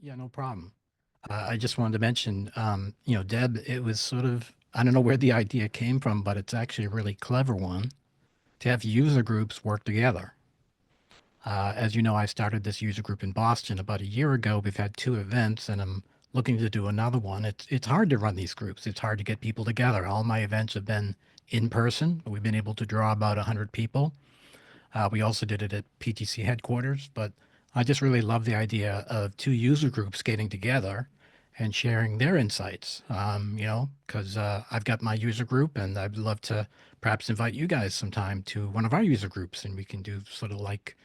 Yeah, no problem. I just wanted to mention, Deb, it was sort of, I don't know where the idea came from, but it's actually a really clever one to have user groups work together. As you know, I started this user group in Boston about a year ago. We've had two events, and I'm looking to do another one. It's hard to run these groups. It's hard to get people together. All my events have been in person. We've been able to draw about 100 people. We also did it at PTC headquarters, but I just really love the idea of two user groups getting together and sharing their insights. Because I've got my user group, and I'd love to perhaps invite you guys sometime to one of our user groups, and we can do sort of like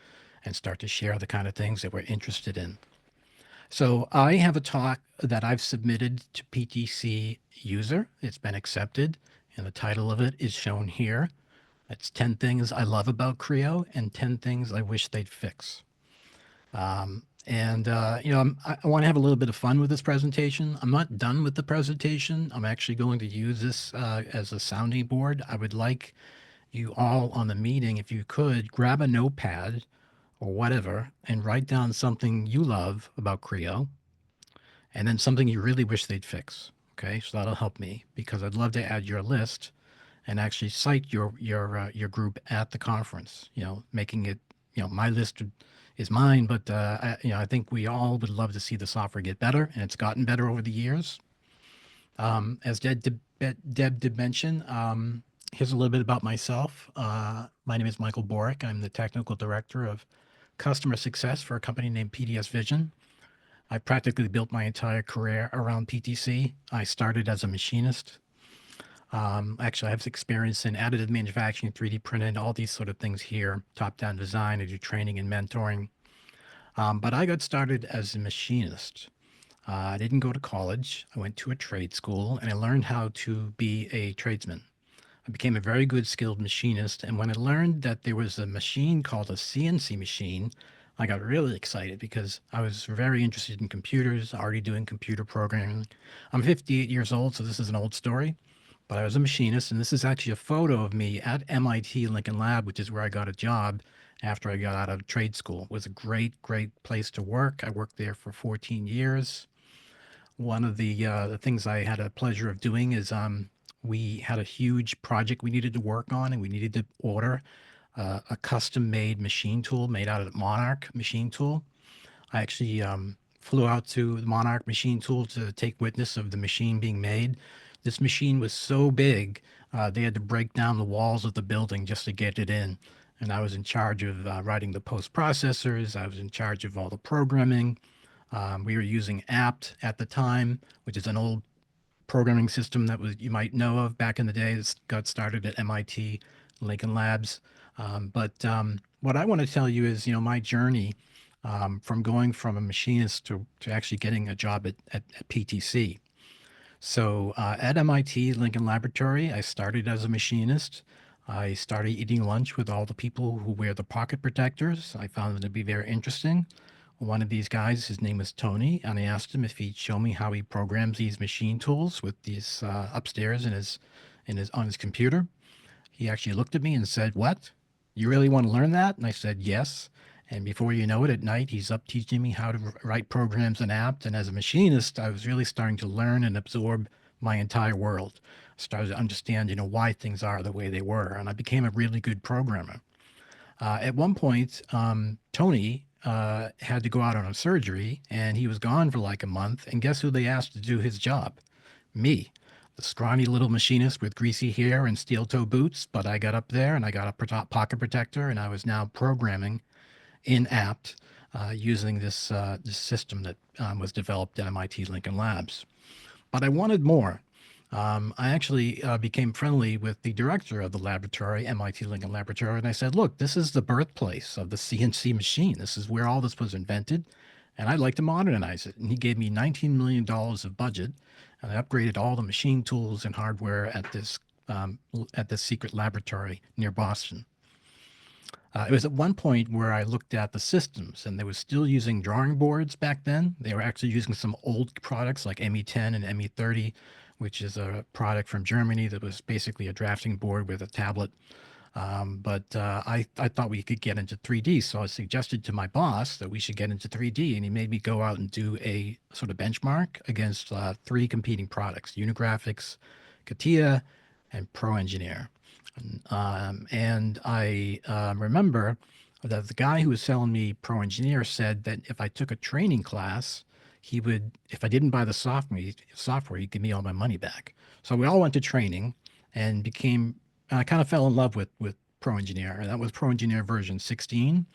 and start to share the kind of things that we're interested in. So I have a talk that I've submitted to PTC user. It's been accepted, and the title of it is shown here. It's 10 things I love about Creo and 10 things I wish they'd fix. I want to have a little bit of fun with this presentation. I'm not done with the presentation. I'm actually going to use this as a sounding board. I would like you all on the meeting, if you could, grab a notepad or whatever and write down something you love about Creo and then something you really wish they'd fix. Okay, so that'll help me because I'd love to add your list and actually cite your group at the conference. Making it my list is mine, but I think we all would love to see the software get better, and it's gotten better over the years. As Deb did mention, here's a little bit about myself. My name is Michael Bourque. I'm the technical director of customer success for a company named PDSVision. I practically built my entire career around PTC. I started as a machinist. Actually, I have experience in additive manufacturing, 3D printing, all these sort of things here, top-down design. I do training and mentoring. But I got started as a machinist. I didn't go to college. I went to a trade school, and I learned how to be a tradesman. I became a very good skilled machinist. And when I learned that there was a machine called a CNC machine, I got really excited because I was very interested in computers, already doing computer programming. I'm 58 years old, so this is an old story, but I was a machinist. And this is actually a photo of me at MIT Lincoln Lab, which is where I got a job after I got out of trade school. It was a great, great place to work. I worked there for 14 years. One of the things I had a pleasure of doing is we had a huge project we needed to work on, and we needed to order a custom-made machine tool made out of the Monarch machine tool. I actually flew out to the Monarch machine tool to take witness of the machine being made. This machine was so big, they had to break down the walls of the building just to get it in. And I was in charge of writing the post processors. I was in charge of all the programming. We were using apt at the time, which is an old programming system that was you might know of back in the day. This got started at MIT, Lincoln Labs. But what I want to tell you is, my journey from going from a machinist to actually getting a job at PTC. So at MIT Lincoln Laboratory, I started as a machinist. I started eating lunch with all the people who wear the pocket protectors. I found them to be very interesting. One of these guys, his name was Tony, and I asked him if he'd show me how he programs these machine tools with these upstairs on his computer. He actually looked at me and said, "What? You really want to learn that?" And I said, "Yes." And before you know it, at night, he's up teaching me how to write programs in apt. And as a machinist, I was really starting to learn and absorb my entire world. I started to understand, why things are the way they were. And I became a really good programmer. At one point, Tony had to go out on a surgery, and he was gone for like a month. And guess who they asked to do his job? Me, the scrawny little machinist with greasy hair and steel toe boots. But I got up there and I got a pocket protector, and I was now programming in apt using this system that was developed at MIT Lincoln Labs. But I wanted more. I actually became friendly with the director of the laboratory, MIT Lincoln Laboratory, and I said, "Look, this is the birthplace of the CNC machine. This is where all this was invented, and I'd like to modernize it." And he gave me $19 million of budget, and I upgraded all the machine tools and hardware at this secret laboratory near Boston. It was at one point where I looked at the systems, and they were still using drawing boards back then. They were actually using some old products like ME10 and ME30, which is a product from Germany that was basically a drafting board with a tablet. But I thought we could get into 3D. So I suggested to my boss that we should get into 3D. And he made me go out and do a sort of benchmark against three competing products: Unigraphics, CATIA, and Pro Engineer. And I remember that the guy who was selling me Pro Engineer said that if I took a training class, he would, if I didn't buy the software, he'd give me all my money back. So we all went to training and became, I kind of fell in love with Pro Engineer. And that was Pro Engineer version 16.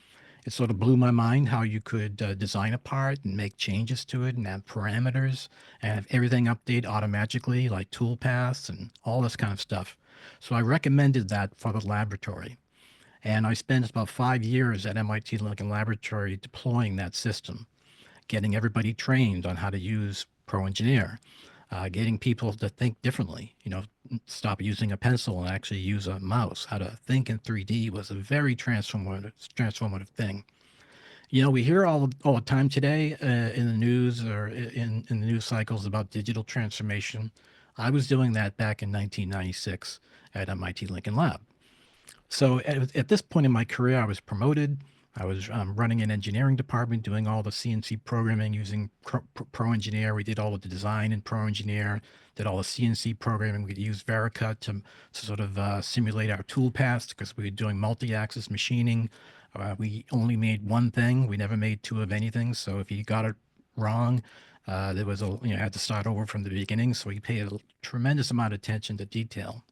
It sort of blew my mind how you could design a part and make changes to it and have parameters and have everything update automatically, like tool paths and all this kind of stuff. So I recommended that for the laboratory. And I spent about 5 years at MIT Lincoln Laboratory deploying that system, getting everybody trained on how to use Pro Engineer, getting people to think differently, stop using a pencil and actually use a mouse. How to think in 3D was a very transformative thing. We hear all the time today in the news or in the news cycles about digital transformation. I was doing that back in 1996 at MIT Lincoln Lab. So at this point in my career, I was promoted. I was running an engineering department, doing all the CNC programming using Pro Engineer. We did all of the design in Pro Engineer, did all the CNC programming. We used Vericut to sort of simulate our tool paths because we were doing multi-axis machining. We only made one thing. We never made two of anything. So if you got it wrong, there was had to start over from the beginning. So we paid a tremendous amount of attention to detail.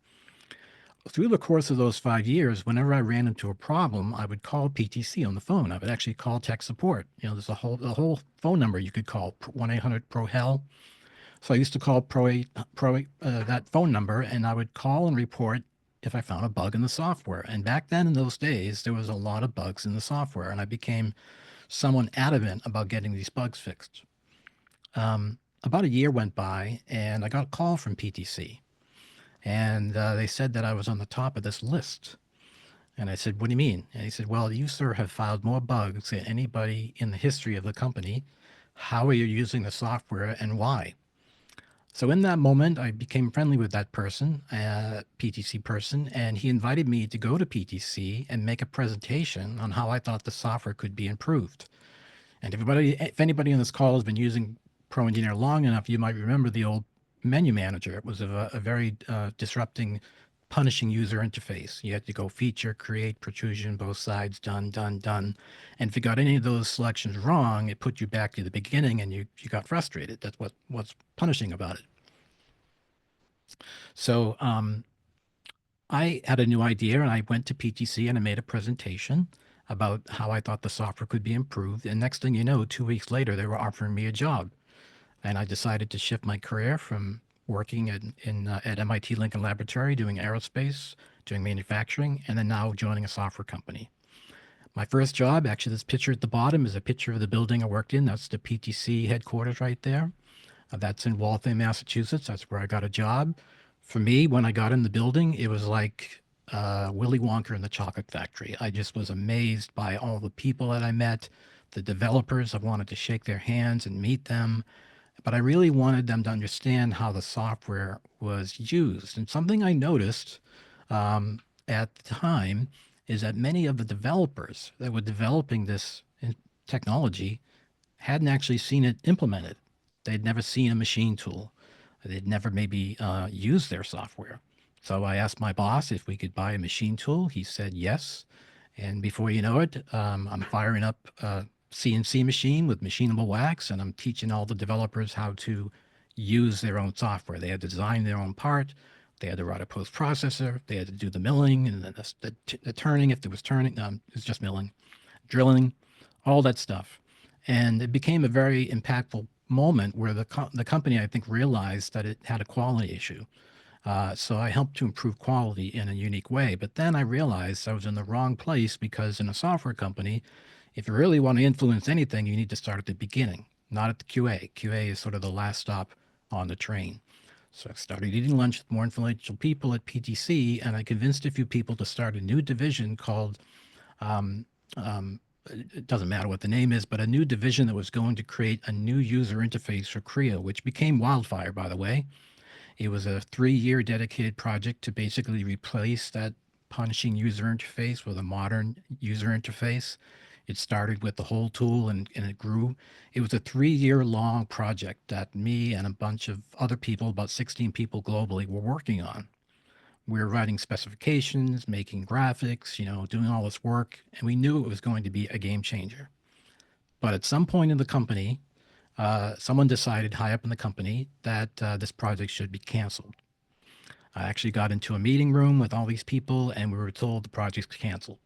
Through the course of those 5 years, whenever I ran into a problem, I would call PTC on the phone. I would actually call tech support. There's a whole phone number you could call, 1-800-PRO-HELL. So I used to call that phone number, and I would call and report if I found a bug in the software. And back then, in those days, there was a lot of bugs in the software, and I became someone adamant about getting these bugs fixed. About a year went by, and I got a call from PTC. And they said that I was on the top of this list. And I said, what do you mean? And he said, well, you, sir, have filed more bugs than anybody in the history of the company. How are you using the software and why? So in that moment, I became friendly with that person, PTC person, and he invited me to go to PTC and make a presentation on how I thought the software could be improved. And if anybody on this call has been using Pro Engineer long enough, you might remember the old menu manager. It was a very disrupting, punishing user interface. You had to go feature, create, protrusion, both sides, done, done, done. And if you got any of those selections wrong, it put you back to the beginning and you got frustrated. That's what's punishing about it. So I had a new idea and I went to PTC and I made a presentation about how I thought the software could be improved. And next thing you know, 2 weeks later, they were offering me a job. And I decided to shift my career from working at MIT Lincoln Laboratory, doing aerospace, doing manufacturing, and then now joining a software company. My first job, actually, this picture at the bottom is a picture of the building I worked in. That's the PTC headquarters right there. That's in Waltham, Massachusetts. That's where I got a job. For me, when I got in the building, it was like Willy Wonka in the chocolate factory. I just was amazed by all the people that I met, the developers. I wanted to shake their hands and meet them. But I really wanted them to understand how the software was used. And something I noticed at the time is that many of the developers that were developing this technology hadn't actually seen it implemented. They'd never seen a machine tool. They'd never maybe used their software. So I asked my boss if we could buy a machine tool. He said yes. And before you know it, I'm firing up CNC machine with machinable wax, and I'm teaching all the developers how to use their own software. They had to design their own part. They had to write a post processor. They had to do the milling and the turning, if there was turning. It was just milling, drilling, all that stuff. And it became a very impactful moment where the company, I think, realized that it had a quality issue. So I helped to improve quality in a unique way. But then I realized I was in the wrong place because in a software company, if you really want to influence anything, you need to start at the beginning, not at the QA. QA is sort of the last stop on the train. So I started eating lunch with more influential people at PTC, and I convinced a few people to start a new division called, it doesn't matter what the name is, but a new division that was going to create a new user interface for Creo, which became Wildfire, by the way. It was a 3-year dedicated project to basically replace that punishing user interface with a modern user interface. It started with the whole tool and it grew. It was a 3-year long project that me and a bunch of other people, about 16 people globally, were working on. We were writing specifications, making graphics, doing all this work, and we knew it was going to be a game changer. But at some point in the company, someone decided high up in the company that this project should be canceled. I actually got into a meeting room with all these people, and we were told the project's canceled.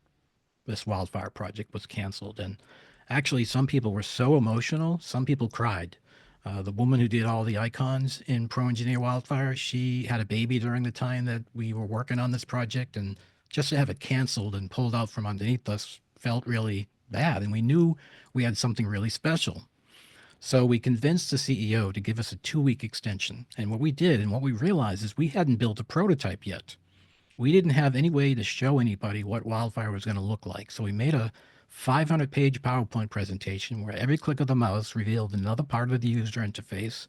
This wildfire project was canceled. And actually, some people were so emotional, some people cried. The woman who did all the icons in Pro Engineer Wildfire, she had a baby during the time that we were working on this project. And just to have it canceled and pulled out from underneath us felt really bad. And we knew we had something really special. So we convinced the CEO to give us a 2-week extension. And what we did and what we realized is we hadn't built a prototype yet. We didn't have any way to show anybody what wildfire was going to look like. So we made a 500-page PowerPoint presentation where every click of the mouse revealed another part of the user interface.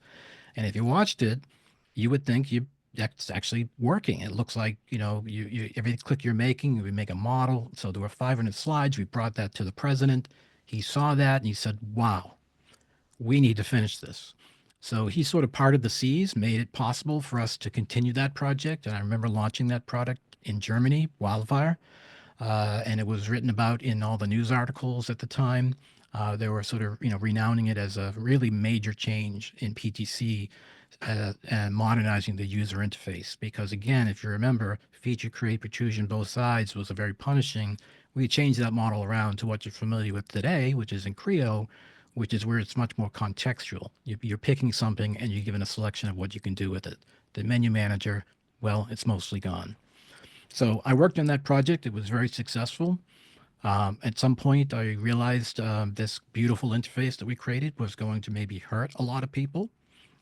And if you watched it, you would think that's actually working. It looks like, every click you're making, we make a model. So there were 500 slides. We brought that to the president. He saw that and he said, wow, we need to finish this. So he sort of parted the seas, made it possible for us to continue that project. And I remember launching that product in Germany, Wildfire, and it was written about in all the news articles at the time. They were sort of, renouncing it as a really major change in PTC and modernizing the user interface. Because again, if you remember, feature, create, protrusion, both sides was a very punishing. We changed that model around to what you're familiar with today, which is in Creo, which is where it's much more contextual. You're picking something and you're given a selection of what you can do with it. The menu manager, well, it's mostly gone. So I worked on that project. It was very successful. At some point, I realized this beautiful interface that we created was going to maybe hurt a lot of people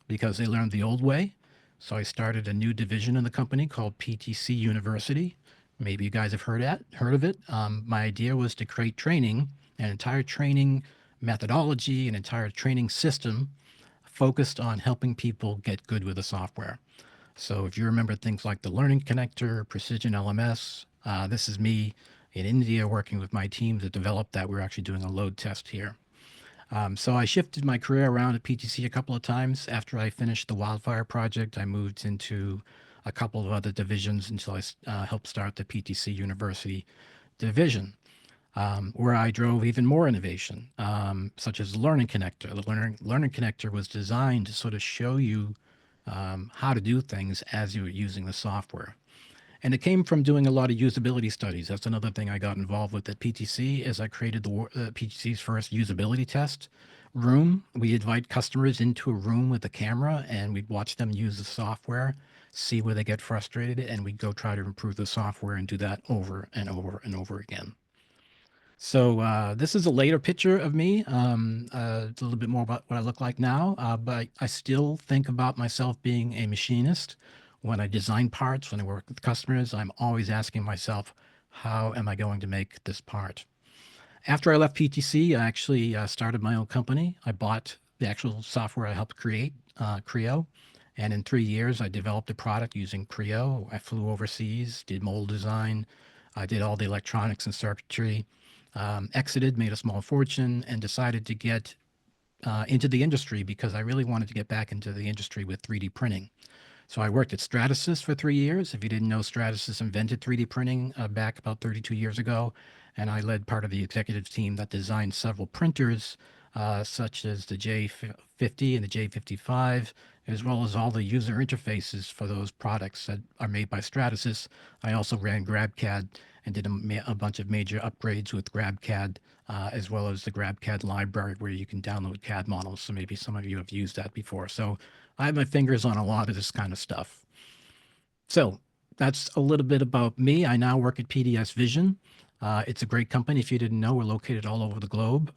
because they learned the old way. So I started a new division in the company called PTC University. Maybe you guys have heard of it. My idea was to create training, an entire training methodology, an entire training system focused on helping people get good with the software. So if you remember things like the Learning Connector, Precision LMS, this is me in India working with my team to develop that. We're actually doing a load test here. So I shifted my career around at PTC a couple of times. After I finished the Wildfire project, I moved into a couple of other divisions until I helped start the PTC University division, where I drove even more innovation, such as the Learning Connector. The Learning Connector was designed to sort of show you how to do things as you were using the software. And it came from doing a lot of usability studies. That's another thing I got involved with at PTC as I created the PTC's first usability test room. We invite customers into a room with a camera and we'd watch them use the software, see where they get frustrated, and we'd go try to improve the software and do that over and over and over again. So this is a later picture of me. It's a little bit more about what I look like now, but I still think about myself being a machinist. When I design parts, when I work with customers, I'm always asking myself, how am I going to make this part? After I left PTC, I actually started my own company. I bought the actual software I helped create, Creo. And in 3 years, I developed a product using Creo. I flew overseas, did mold design. I did all the electronics and circuitry, exited, made a small fortune, and decided to get into the industry because I really wanted to get back into the industry with 3D printing. So I worked at Stratasys for 3 years. If you didn't know, Stratasys invented 3D printing back about 32 years ago. And I led part of the executive team that designed several printers, such as the J50 and the J55, as well as all the user interfaces for those products that are made by Stratasys. I also ran GrabCAD and did a bunch of major upgrades with GrabCAD, as well as the GrabCAD library where you can download CAD models. So maybe some of you have used that before. So I have my fingers on a lot of this kind of stuff. So that's a little bit about me. I now work at PDSVision. It's a great company. If you didn't know, we're located all over the globe.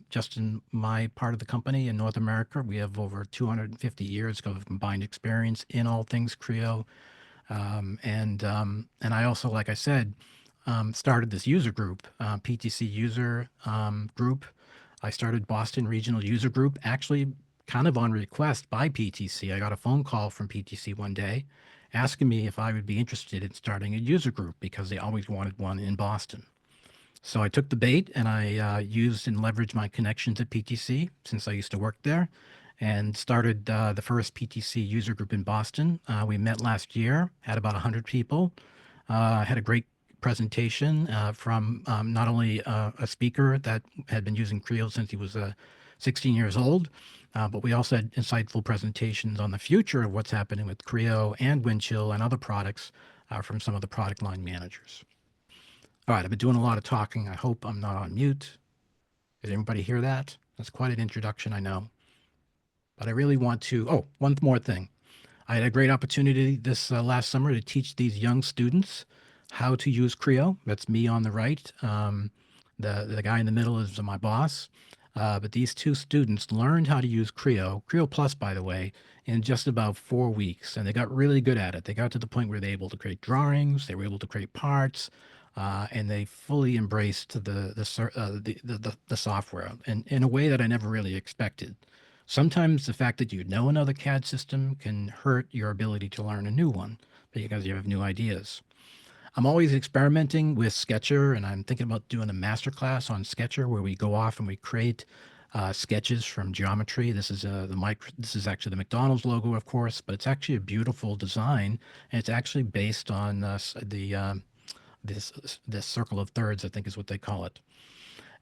Just in my part of the company in North America, we have over 250 years of combined experience in all things Creo. And I also, like I said, started this user group, PTC user group. I started Boston Regional User Group, actually kind of on request by PTC. I got a phone call from PTC one day asking me if I would be interested in starting a user group because they always wanted one in Boston. So I took the bait and I used and leveraged my connections at PTC since I used to work there and started the first PTC user group in Boston. We met last year, had about 100 people. Had a great presentation from not only a speaker that had been using Creo since he was 16 years old, but we also had insightful presentations on the future of what's happening with Creo and Windchill and other products from some of the product line managers. All right, I've been doing a lot of talking. I hope I'm not on mute. Did everybody hear that? That's quite an introduction, I know. But I really want to, oh, one more thing. I had a great opportunity this last summer to teach these young students how to use Creo. That's me on the right. The guy in the middle is my boss. But these two students learned how to use Creo Plus, by the way, in just about 4 weeks. And they got really good at it. They got to the point where they were able to create drawings, they were able to create parts, and they fully embraced the software in a way that I never really expected. Sometimes the fact that you know another CAD system can hurt your ability to learn a new one because you have new ideas. I'm always experimenting with Sketcher, and I'm thinking about doing a masterclass on Sketcher where we go off and we create sketches from geometry. This is This is actually the McDonald's logo, of course, but it's actually a beautiful design, and it's actually based on this circle of thirds, I think is what they call it.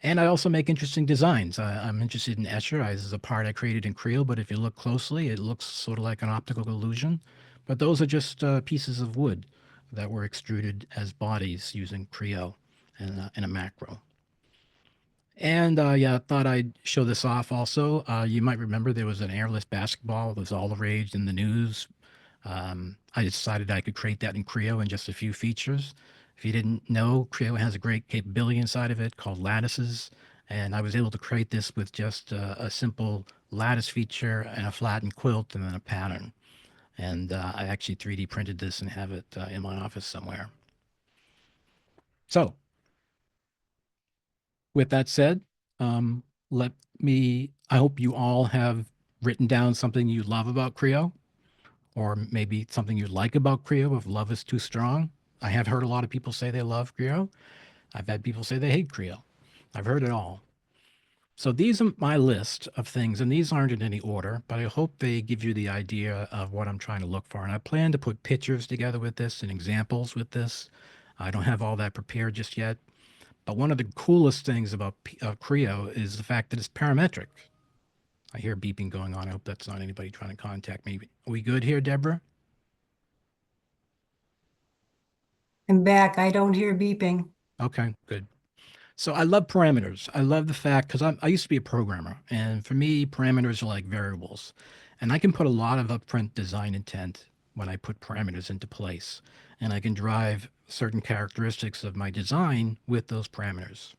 And I also make interesting designs. I'm interested in Escher. This is a part I created in Creo, but if you look closely, it looks sort of like an optical illusion. But those are just pieces of wood that were extruded as bodies using Creo in a macro. And yeah, I thought I'd show this off also. You might remember there was an airless basketball that was all the rage in the news. I decided I could create that in Creo in just a few features. If you didn't know, Creo has a great capability inside of it called lattices. And I was able to create this with just a simple lattice feature and a flattened quilt and then a pattern. And I actually 3D printed this and have it in my office somewhere. So with that said, I hope you all have written down something you love about Creo, or maybe something you like about Creo if love is too strong. I have heard a lot of people say they love Creo. I've had people say they hate Creo. I've heard it all. So these are my list of things, and these aren't in any order, but I hope they give you the idea of what I'm trying to look for. And I plan to put pictures together with this and examples with this. I don't have all that prepared just yet. But one of the coolest things about Creo is the fact that it's parametric. I hear beeping going on. I hope that's not anybody trying to contact me. Are we good here, Deborah? I'm back. I don't hear beeping. Okay, good. So I love parameters. I love the fact because I used to be a programmer, and for me, parameters are like variables, and I can put a lot of upfront design intent when I put parameters into place, and I can drive certain characteristics of my design with those parameters.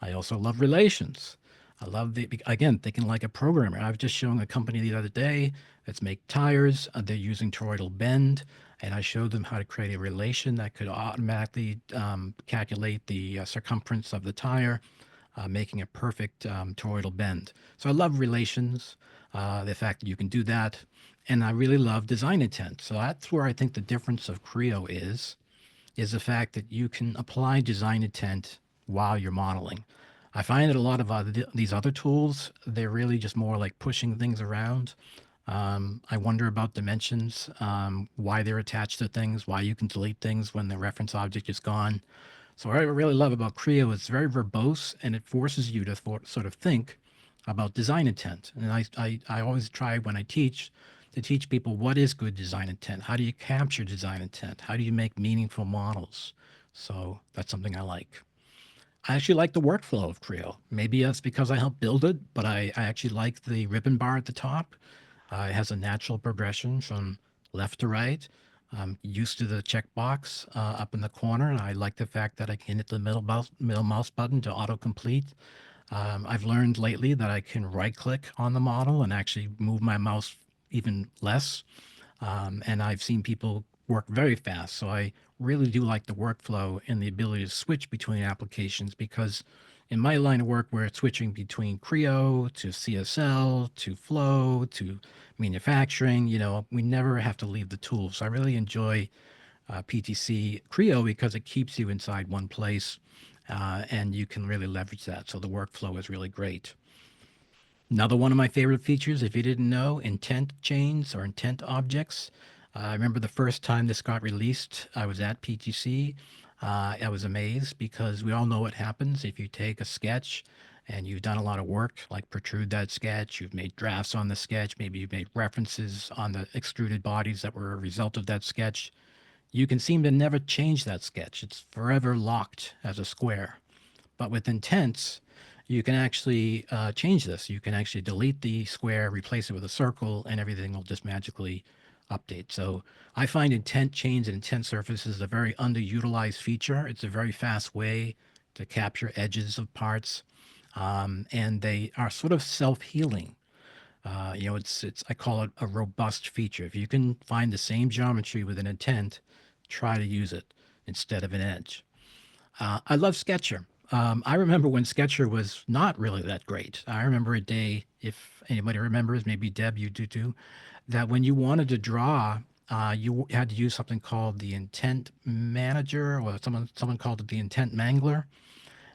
I also love relations. I love again, thinking like a programmer. I was just showing a company the other day that's make tires. They're using toroidal bend, and I showed them how to create a relation that could automatically calculate the circumference of the tire, making a perfect toroidal bend. So I love relations, the fact that you can do that. And I really love design intent. So that's where I think the difference of Creo is the fact that you can apply design intent while you're modeling. I find that a lot of these other tools, they're really just more like pushing things around. I wonder about dimensions, why they're attached to things, why you can delete things when the reference object is gone. So what I really love about Creo is it's very verbose and it forces you to sort of think about design intent. And I always try when I teach to teach people what is good design intent. How do you capture design intent? How do you make meaningful models? So that's something I like. I actually like the workflow of Creo. Maybe that's because I helped build it, but I actually like the ribbon bar at the top. It has a natural progression from left to right. I'm used to the checkbox up in the corner, and I like the fact that I can hit the middle mouse button to autocomplete. I've learned lately that I can right-click on the model and actually move my mouse even less. And I've seen people work very fast. So I really do like the workflow and the ability to switch between applications because In my line of work, we're switching between Creo to CSL to Flow to manufacturing. We never have to leave the tools. So I really enjoy PTC Creo because it keeps you inside one place and you can really leverage that. So the workflow is really great. Another one of my favorite features, if you didn't know, intent chains or intent objects. I remember the first time this got released, I was at PTC. I was amazed because we all know what happens if you take a sketch and you've done a lot of work, like protrude that sketch, you've made drafts on the sketch, maybe you've made references on the extruded bodies that were a result of that sketch. You can seem to never change that sketch. It's forever locked as a square. But with intents, you can actually change this. You can actually delete the square, replace it with a circle, and everything will just magically update. So I find intent chains and intent surfaces a very underutilized feature. It's a very fast way to capture edges of parts, and they are sort of self-healing. It's I call it a robust feature. If you can find the same geometry with an intent, try to use it instead of an edge. I love Sketcher. I remember when Sketcher was not really that great. I remember a day, if anybody remembers, maybe Deb, you do too, that when you wanted to draw, you had to use something called the Intent Manager, or someone called it the Intent Mangler.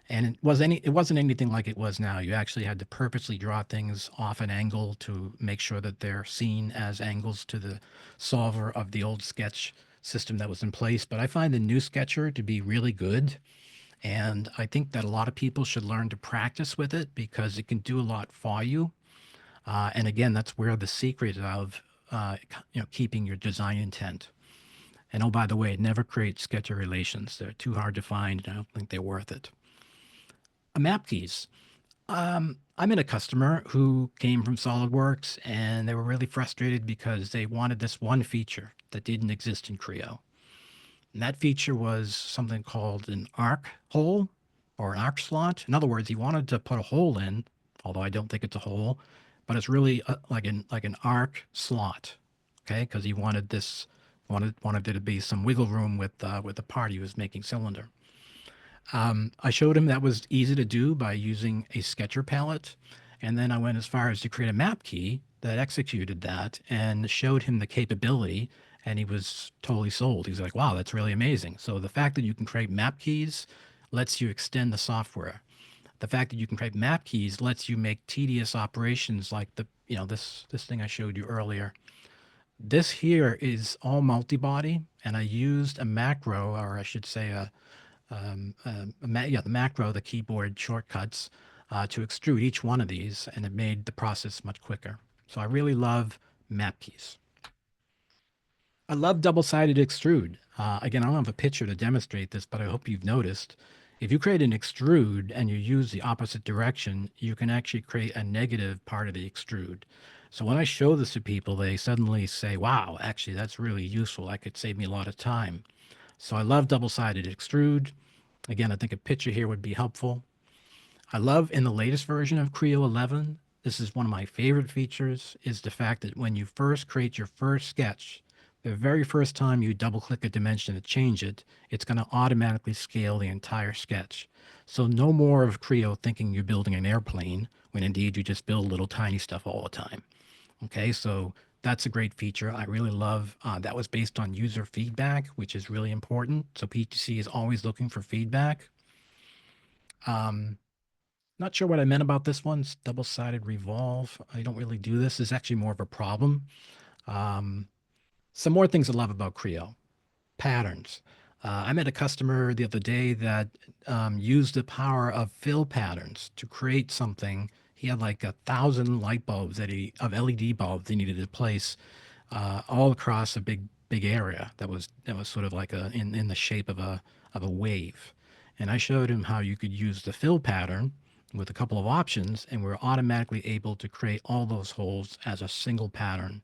And it wasn't anything like it was now. You actually had to purposely draw things off an angle to make sure that they're seen as angles to the solver of the old sketch system that was in place. But I find the new Sketcher to be really good. And I think that a lot of people should learn to practice with it because it can do a lot for you. And again, that's where the secret of keeping your design intent. And oh, by the way, never create Sketcher relations. They're too hard to find, and I don't think they're worth it. Map keys. I'm in a customer who came from SolidWorks, and they were really frustrated because they wanted this one feature that didn't exist in Creo. And that feature was something called an arc hole or an arc slot. In other words, he wanted to put a hole in, although I don't think it's a hole, but it's really like an arc slot. Okay, because he wanted there to be some wiggle room with the part he was making cylinder. I showed him that was easy to do by using a Sketcher palette. And then I went as far as to create a map key that executed that and showed him the capability. And he was totally sold. He's like, wow, that's really amazing. So the fact that you can create map keys lets you extend the software. The fact that you can create map keys lets you make tedious operations like this thing I showed you earlier. This here is all multi-body, and I used a macro, or I should say the macro, the keyboard shortcuts, to extrude each one of these, and it made the process much quicker. So I really love map keys. I love double-sided extrude. Again, I don't have a picture to demonstrate this, but I hope you've noticed. If you create an extrude and you use the opposite direction, you can actually create a negative part of the extrude. So when I show this to people, they suddenly say, wow, actually, that's really useful. That could save me a lot of time. So I love double-sided extrude. Again, I think a picture here would be helpful. I love in the latest version of Creo 11, this is one of my favorite features, is the fact that when you first create your first sketch, the very first time you double click a dimension to change it, it's going to automatically scale the entire sketch. So no more of Creo thinking you're building an airplane when indeed you just build little tiny stuff all the time. Okay, so that's a great feature. I really love that was based on user feedback, which is really important. So PTC is always looking for feedback. Not sure what I meant about this one. It's double-sided revolve. I don't really do this. It's actually more of a problem. Some more things I love about Creo. Patterns. I met a customer the other day that used the power of fill patterns to create something. He had like 1,000 light bulbs of LED bulbs he needed to place all across a big area that was sort of like in the shape of a wave. And I showed him how you could use the fill pattern with a couple of options, and we're automatically able to create all those holes as a single pattern.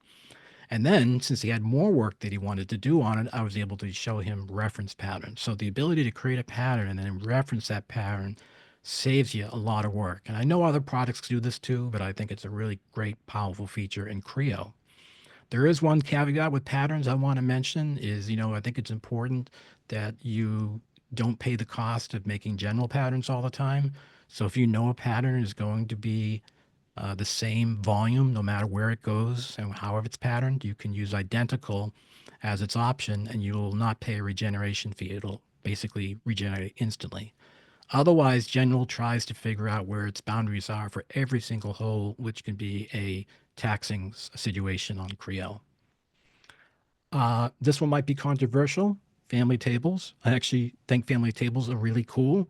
And then, since he had more work that he wanted to do on it, I was able to show him reference patterns. So the ability to create a pattern and then reference that pattern saves you a lot of work. And I know other products do this too, but I think it's a really great, powerful feature in Creo. There is one caveat with patterns I want to mention is, I think it's important that you don't pay the cost of making general patterns all the time. So if you know a pattern is going to be the same volume no matter where it goes and however it's patterned, you can use identical as its option and you will not pay a regeneration fee. It'll basically regenerate instantly. Otherwise, General tries to figure out where its boundaries are for every single hole, which can be a taxing situation on Creo. This one might be controversial. Family tables. I actually think family tables are really cool.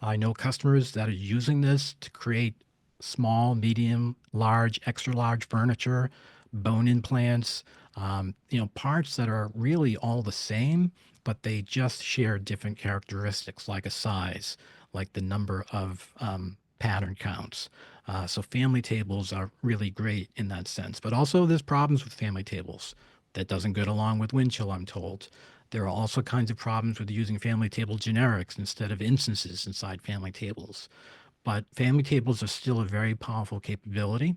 I know customers that are using this to create small, medium, large, extra large furniture, bone implants, parts that are really all the same, but they just share different characteristics like a size, like the number of pattern counts. So family tables are really great in that sense. But also there's problems with family tables. That doesn't get along with Windchill, I'm told. There are also kinds of problems with using family table generics instead of instances inside family tables. But family tables are still a very powerful capability.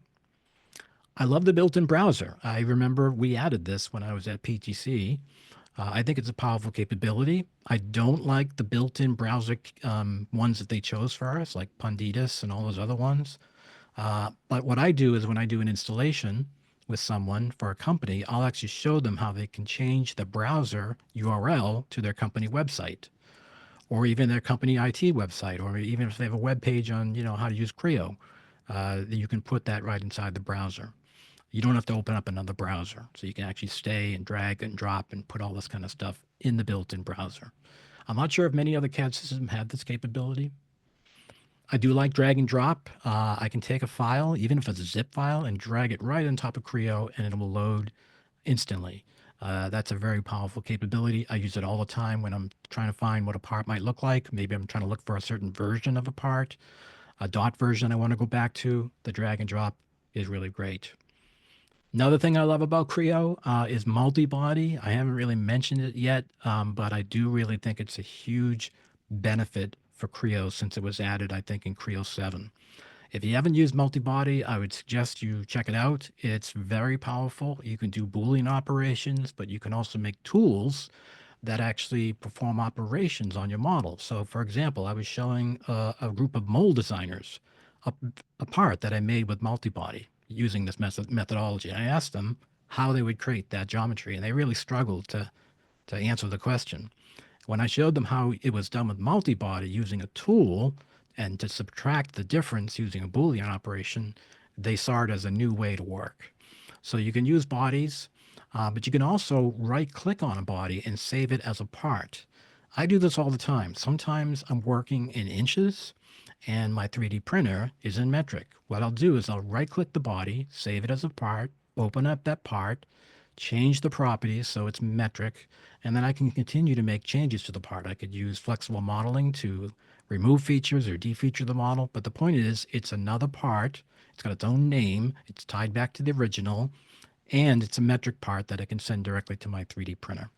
I love the built-in browser. I remember we added this when I was at PTC. I think it's a powerful capability. I don't like the built-in browser ones that they chose for us, like Panditas and all those other ones. But what I do is when I do an installation with someone for a company, I'll actually show them how they can change the browser URL to their company website or even their company IT website, or even if they have a web page on, how to use Creo, you can put that right inside the browser. You don't have to open up another browser. So you can actually stay and drag and drop and put all this kind of stuff in the built-in browser. I'm not sure if many other CAD systems have this capability. I do like drag and drop. I can take a file, even if it's a zip file, and drag it right on top of Creo, and it will load instantly. That's a very powerful capability. I use it all the time when I'm trying to find what a part might look like. Maybe I'm trying to look for a certain version of a part, a dot version I want to go back to. The drag and drop is really great. Another thing I love about Creo is multi-body. I haven't really mentioned it yet, but I do really think it's a huge benefit for Creo since it was added, I think, in Creo 7. If you haven't used multi-body, I would suggest you check it out. It's very powerful. You can do Boolean operations, but you can also make tools that actually perform operations on your model. So, for example, I was showing a group of mold designers a, a part that I made with multi-body using this methodology. I asked them how they would create that geometry, and they really struggled to answer the question. When I showed them how it was done with multi-body using a tool and to subtract the difference using a Boolean operation, they saw it as a new way to work. So you can use bodies, but you can also right click on a body and save it as a part. I do this all the time. Sometimes I'm working in inches and my 3D printer is in metric. What I'll do is I'll right click the body, save it as a part, open up that part, change the properties so it's metric, and then I can continue to make changes to the part. I could use flexible modeling to remove features or defeature the model, but the point is it's another part. It's got its own name. It's tied back to the original, and it's a metric part that I can send directly to my 3D printer.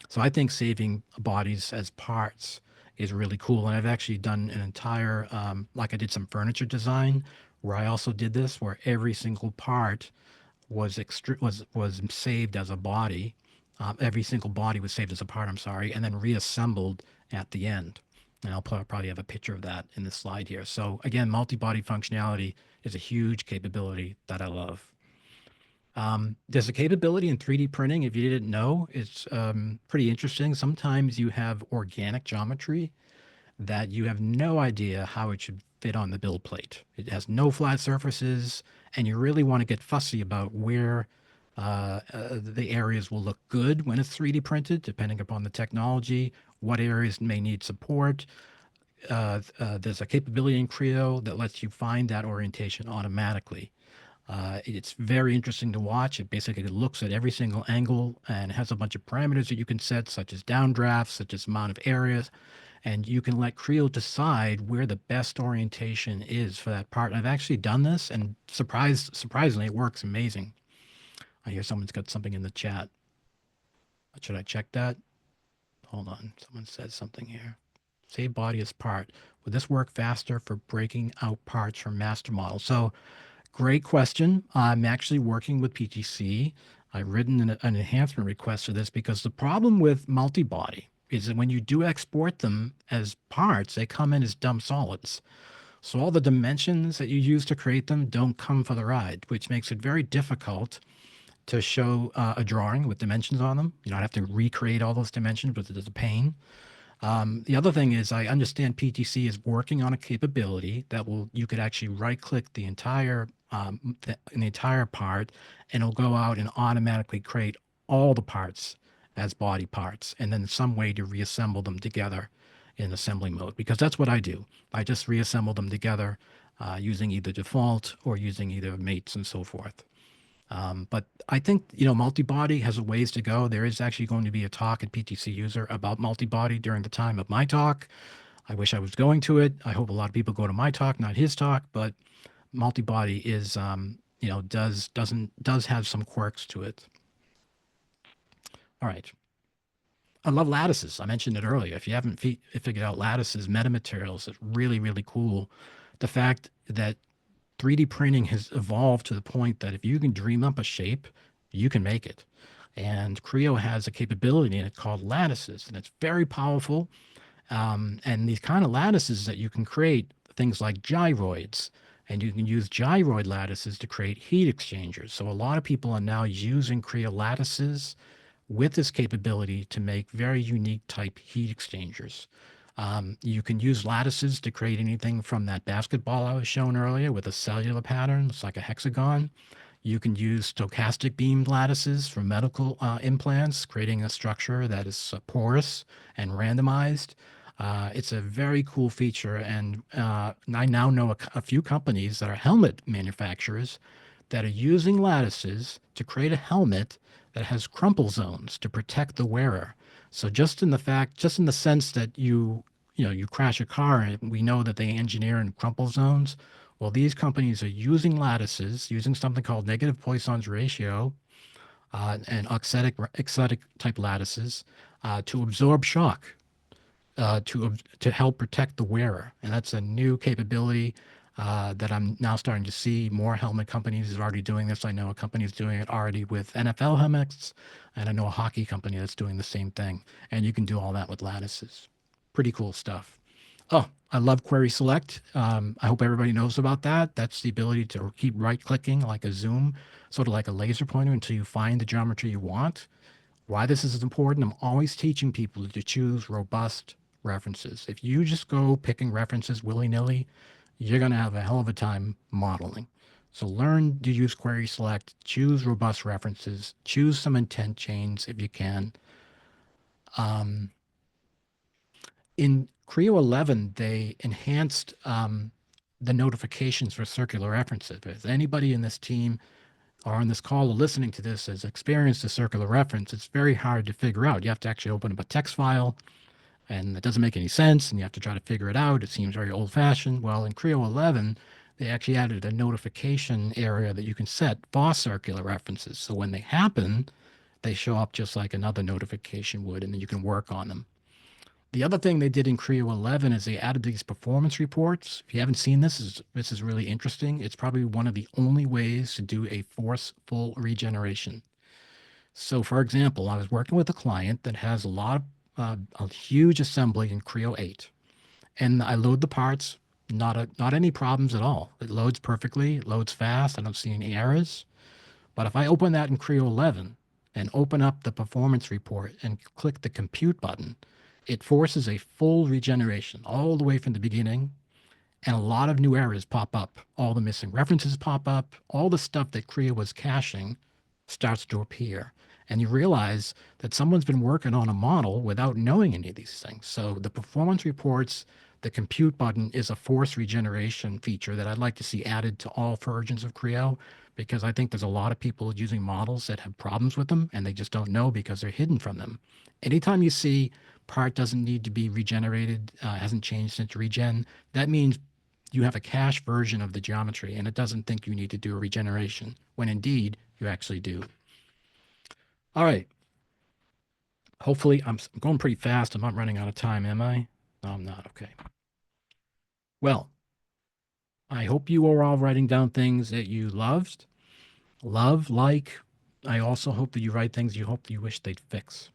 So I think saving bodies as parts is really cool. And I've actually done an entire, like I did some furniture design where I also did this, where every single part was saved as a body. Every single body was saved as a part, I'm sorry, and then reassembled at the end. And I'll probably have a picture of that in this slide here. So again, multi-body functionality is a huge capability that I love. There's a capability in 3D printing, if you didn't know, it's pretty interesting. Sometimes you have organic geometry that you have no idea how it should fit on the build plate. It has no flat surfaces, and you really want to get fussy about where the areas will look good when it's 3D printed, depending upon the technology, what areas may need support. There's a capability in Creo that lets you find that orientation automatically. It's very interesting to watch. It basically looks at every single angle and has a bunch of parameters that you can set, such as downdrafts, such as amount of areas, and you can let Creo decide where the best orientation is for that part. I've actually done this, and surprisingly, it works amazing. I hear someone's got something in the chat. Should I check that? Hold on. Someone said something here. Save body as part. Would this work faster for breaking out parts from master models? So great question. I'm actually working with PTC. I've written an enhancement request for this because the problem with multi-body is that when you do export them as parts, they come in as dumb solids. So all the dimensions that you use to create them don't come for the ride, which makes it very difficult to show a drawing with dimensions on them. You know, I'd have to recreate all those dimensions, but it's a pain. The other thing is I understand PTC is working on a capability that will you could actually right click the entire part, and it'll go out and automatically create all the parts as body parts, and then some way to reassemble them together in assembly mode, because that's what I do. I just reassemble them together using either default or using either mates and so forth. But I think, you know, multi-body has a ways to go. There is actually going to be a talk at PTC User about multi-body during the time of my talk. I wish I was going to it. I hope a lot of people go to my talk, not his talk. But multi-body is, you know, does have some quirks to it. All right. I love lattices. I mentioned it earlier. If you haven't figured out lattices, metamaterials is really, really cool. The fact that 3D printing has evolved to the point that if you can dream up a shape, you can make it. And Creo has a capability in it called lattices, and it's very powerful. And these kind of lattices that you can create things like gyroids, and you can use gyroid lattices to create heat exchangers. So a lot of people are now using Creo lattices with this capability to make very unique type heat exchangers. You can use lattices to create anything from that basketball I was showing earlier with a cellular pattern. It's like a hexagon. You can use stochastic beam lattices for medical implants, creating a structure that is porous and randomized. It's a very cool feature. And I now know a few companies that are helmet manufacturers that are using lattices to create a helmet that has crumple zones to protect the wearer. So just in the sense that you know, you crash a car and we know that they engineer in crumple zones. Well, these companies are using lattices, using something called negative Poisson's ratio and auxetic type lattices to absorb shock to help protect the wearer. And that's a new capability that I'm now starting to see. More helmet companies are already doing this. I know a company is doing it already with NFL helmets, and I know a hockey company that's doing the same thing. And you can do all that with lattices. Pretty cool stuff. Oh, I love Query Select. I hope everybody knows about that. That's the ability to keep right clicking like a zoom, sort of like a laser pointer until you find the geometry you want. Why this is important, I'm always teaching people to choose robust references. If you just go picking references willy-nilly, you're going to have a hell of a time modeling. So learn to use Query Select, choose robust references, choose some intent chains if you can. In Creo 11, they enhanced the notifications for circular references. If anybody in this team or on this call or listening to this has experienced a circular reference, it's very hard to figure out. You have to actually open up a text file, and it doesn't make any sense, and you have to try to figure it out. It seems very old-fashioned. Well, in Creo 11, they actually added a notification area that you can set for circular references. So when they happen, they show up just like another notification would, and then you can work on them. The other thing they did in Creo 11 is they added these performance reports. If you haven't seen this is really interesting. It's probably one of the only ways to do a forceful regeneration. So, for example, I was working with a client that has a huge assembly in Creo 8, and I load the parts. Not any problems at all. It loads perfectly. It loads fast. I don't see any errors. But if I open that in Creo 11 and open up the performance report and click the compute button, it forces a full regeneration all the way from the beginning. And a lot of new errors pop up. All the missing references pop up. All the stuff that Creo was caching starts to appear. And you realize that someone's been working on a model without knowing any of these things. So the performance reports, the compute button is a force regeneration feature that I'd like to see added to all versions of Creo, because I think there's a lot of people using models that have problems with them and they just don't know because they're hidden from them. Anytime you see part doesn't need to be regenerated, hasn't changed since regen, that means you have a cache version of the geometry and it doesn't think you need to do a regeneration, when indeed you actually do. All right. Hopefully, I'm going pretty fast. I'm not running out of time, am I? No, I'm not. Okay. Well, I hope you are all writing down things that you like. I also hope that you write things you hope you wish they'd fix.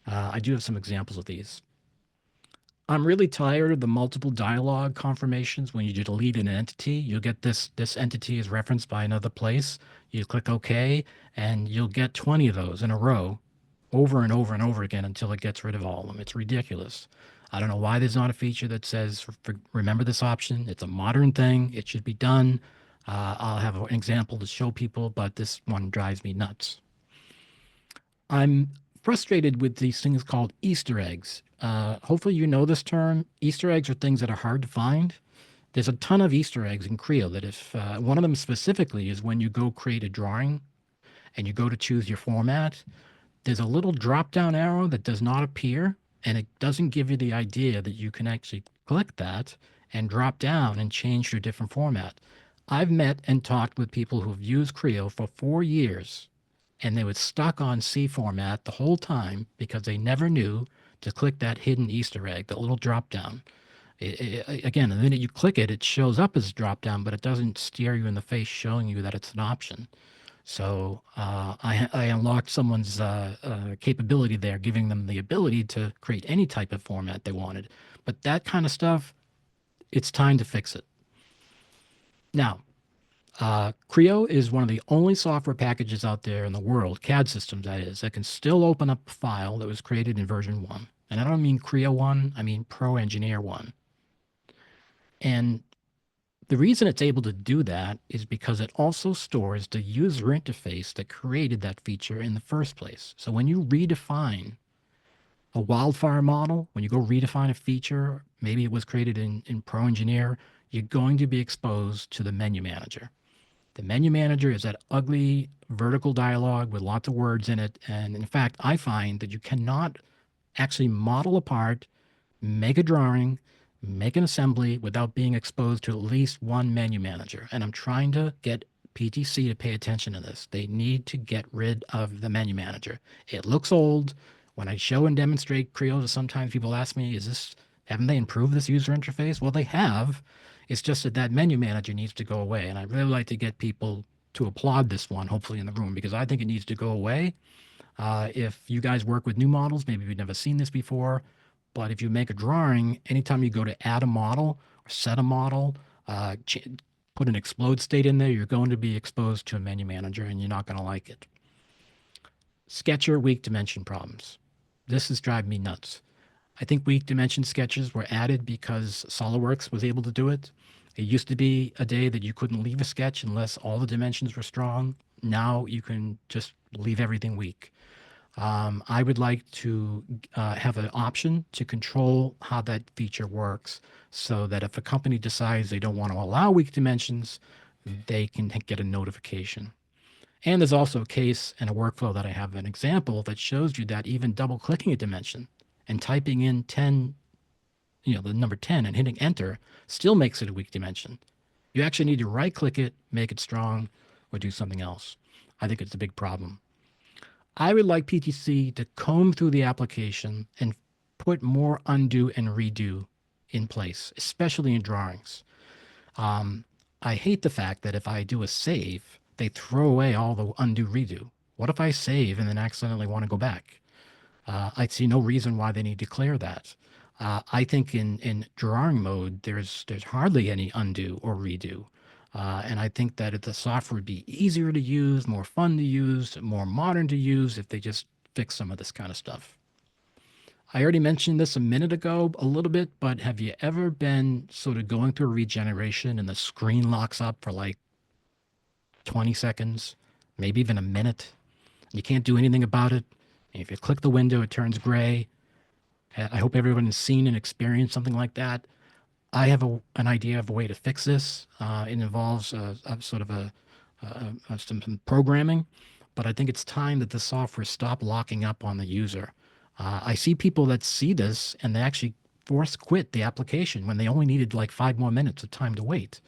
I do have some examples of these. I'm really tired of the multiple dialogue confirmations. When you delete an entity, you'll get this entity is referenced by another place. You click OK, and you'll get 20 of those in a row over and over and over again until it gets rid of all of them. It's ridiculous. I don't know why there's not a feature that says remember this option. It's a modern thing. It should be done. I'll have an example to show people, but this one drives me nuts. I'm frustrated with these things called Easter eggs. Hopefully, you know this term. Easter eggs are things that are hard to find. There's a ton of Easter eggs in Creo that if one of them specifically is when you go create a drawing and you go to choose your format, there's a little drop down arrow that does not appear and it doesn't give you the idea that you can actually click that and drop down and change to a different format. I've met and talked with people who've used Creo for 4 years and they were stuck on C format the whole time because they never knew to click that hidden Easter egg, the little drop down. Again, the minute you click it, it shows up as a drop down, but it doesn't stare you in the face showing you that it's an option. So I unlocked someone's capability there, giving them the ability to create any type of format they wanted. But that kind of stuff, it's time to fix it. Now, Creo is one of the only software packages out there in the world, CAD systems that is, that can still open up a file that was created in version 1. And I don't mean Creo 1, I mean Pro Engineer 1. And the reason it's able to do that is because it also stores the user interface that created that feature in the first place. So when you redefine a wildfire model, when you go redefine a feature, maybe it was created in Pro Engineer, you're going to be exposed to the menu manager. The menu manager is that ugly vertical dialogue with lots of words in it. And in fact, I find that you cannot actually model a part, make a drawing, make an assembly without being exposed to at least one menu manager. And I'm trying to get PTC to pay attention to this. They need to get rid of the menu manager. It looks old. When I show and demonstrate Creo, sometimes people ask me, haven't they improved this user interface? Well, they have. It's just that that menu manager needs to go away. And I'd really like to get people to applaud this one, hopefully in the room, because I think it needs to go away. If you guys work with new models, maybe you've never seen this before, but if you make a drawing, anytime you go to add a model or set a model, put an explode state in there, you're going to be exposed to a menu manager and you're not going to like it. Sketcher weak dimension problems. This is driving me nuts. I think weak dimension sketches were added because SOLIDWORKS was able to do it. It used to be a day that you couldn't leave a sketch unless all the dimensions were strong. Now you can just leave everything weak. I would like to have an option to control how that feature works so that if a company decides they don't want to allow weak dimensions, they can get a notification. And there's also a case and a workflow that I have an example that shows you that even double clicking a dimension and typing in 10, the number 10 and hitting enter still makes it a weak dimension. You actually need to right click it, make it strong, or do something else. I think it's a big problem. I would like PTC to comb through the application and put more undo and redo in place, especially in drawings. I hate the fact that if I do a save, they throw away all the undo redo. What if I save and then accidentally want to go back? I see no reason why they need to declare that. I think in drawing mode, there's hardly any undo or redo. And I think that if the software would be easier to use, more fun to use, more modern to use if they just fix some of this kind of stuff. I already mentioned this a minute ago a little bit, but have you ever been sort of going through a regeneration and the screen locks up for like 20 seconds, maybe even a minute? You can't do anything about it. And if you click the window, it turns gray. I hope everyone has seen and experienced something like that. I have an idea of a way to fix this. It involves some programming, but I think it's time that the software stop locking up on the user. I see people that see this and they actually force quit the application when they only needed like 5 more minutes of time to wait.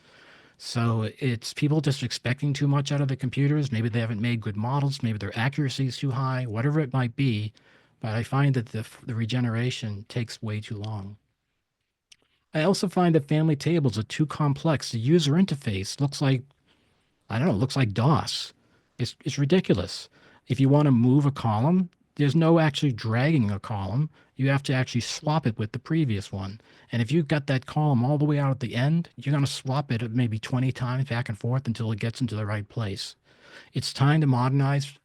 So it's people just expecting too much out of the computers. Maybe they haven't made good models. Maybe their accuracy is too high, whatever it might be. But I find that the regeneration takes way too long. I also find that family tables are too complex. The user interface looks like, I don't know, looks like DOS. It's ridiculous. If you want to move a column, there's no actually dragging a column. you have to actually swap it with the previous one. And if you've got that column all the way out at the end, you're going to swap it maybe 20 times back and forth until it gets into the right place. It's time to modernize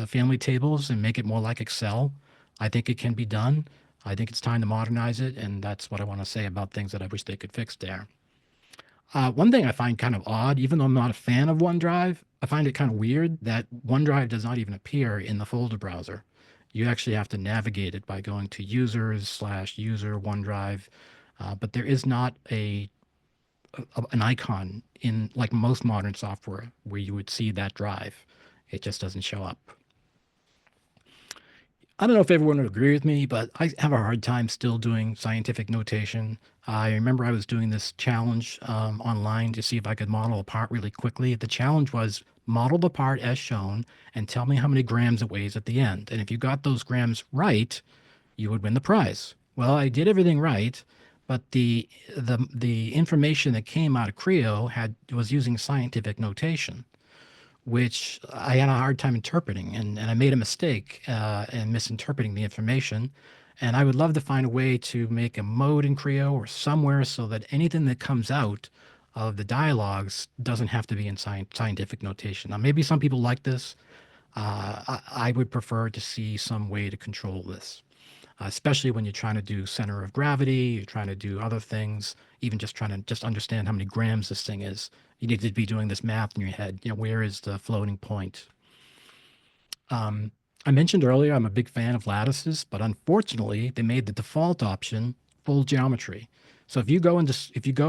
family tables and make it more like Excel. I think it can be done. I think it's time to modernize it, and that's what I want to say about things that I wish they could fix there. One thing I find kind of odd, even though I'm not a fan of OneDrive, I find it kind of weird that OneDrive does not even appear in the folder browser. You actually have to navigate it by going to users/user OneDrive, but there is not an icon in like most modern software where you would see that drive. It just doesn't show up. I don't know if everyone would agree with me, but I have a hard time still doing scientific notation. I remember I was doing this challenge online to see if I could model a part really quickly. The challenge was model the part as shown and tell me how many grams it weighs at the end. And if you got those grams right, you would win the prize. Well, I did everything right, but the information that came out of Creo was using scientific notation, which I had a hard time interpreting, and I made a mistake in misinterpreting the information. And I would love to find a way to make a mode in Creo or somewhere so that anything that comes out of the dialogues doesn't have to be in scientific notation. Now, maybe some people like this. I would prefer to see some way to control this, especially when you're trying to do center of gravity, you're trying to do other things, even just trying to just understand how many grams this thing is. You need to be doing this math in your head. You know, where is the floating point? I mentioned earlier I'm a big fan of lattices, but unfortunately, they made the default option full geometry. So if you go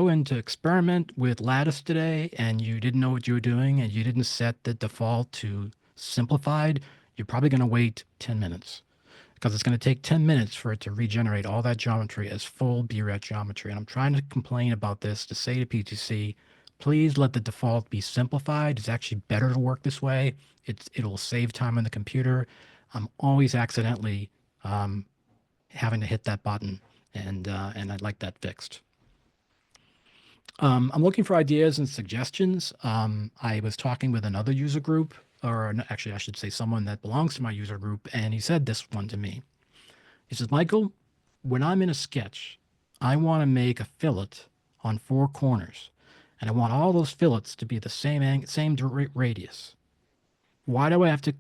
into experiment with lattice today and you didn't know what you were doing and you didn't set the default to simplified, you're probably going to wait 10 minutes because it's going to take 10 minutes for it to regenerate all that geometry as full BRUG geometry. And I'm trying to complain about this to say to PTC, please let the default be simplified. It's actually better to work this way. It'll save time on the computer. I'm always accidentally having to hit that button, and I'd like that fixed. I'm looking for ideas and suggestions. I was talking with another user group, or actually, I should say someone that belongs to my user group, and he said this one to me. He says, Michael, when I'm in a sketch, I want to make a fillet on 4 corners, and I want all those fillets to be the same radius. Why do I have to,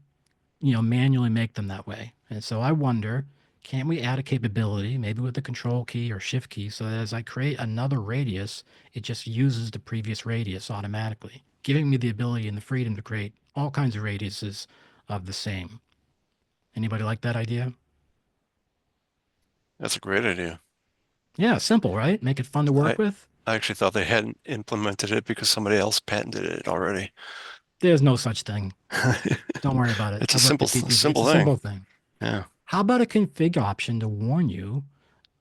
manually make them that way? And so I wonder, can't we add a capability, maybe with the control key or shift key, so that as I create another radius, it just uses the previous radius automatically, giving me the ability and the freedom to create all kinds of radiuses of the same. Anybody like that idea? That's a great idea. Yeah, simple, right? Make it fun to work with. I actually thought they hadn't implemented it because somebody else patented it already. There's no such thing. Don't worry about it. It's a simple thing. Yeah. How about a config option to warn you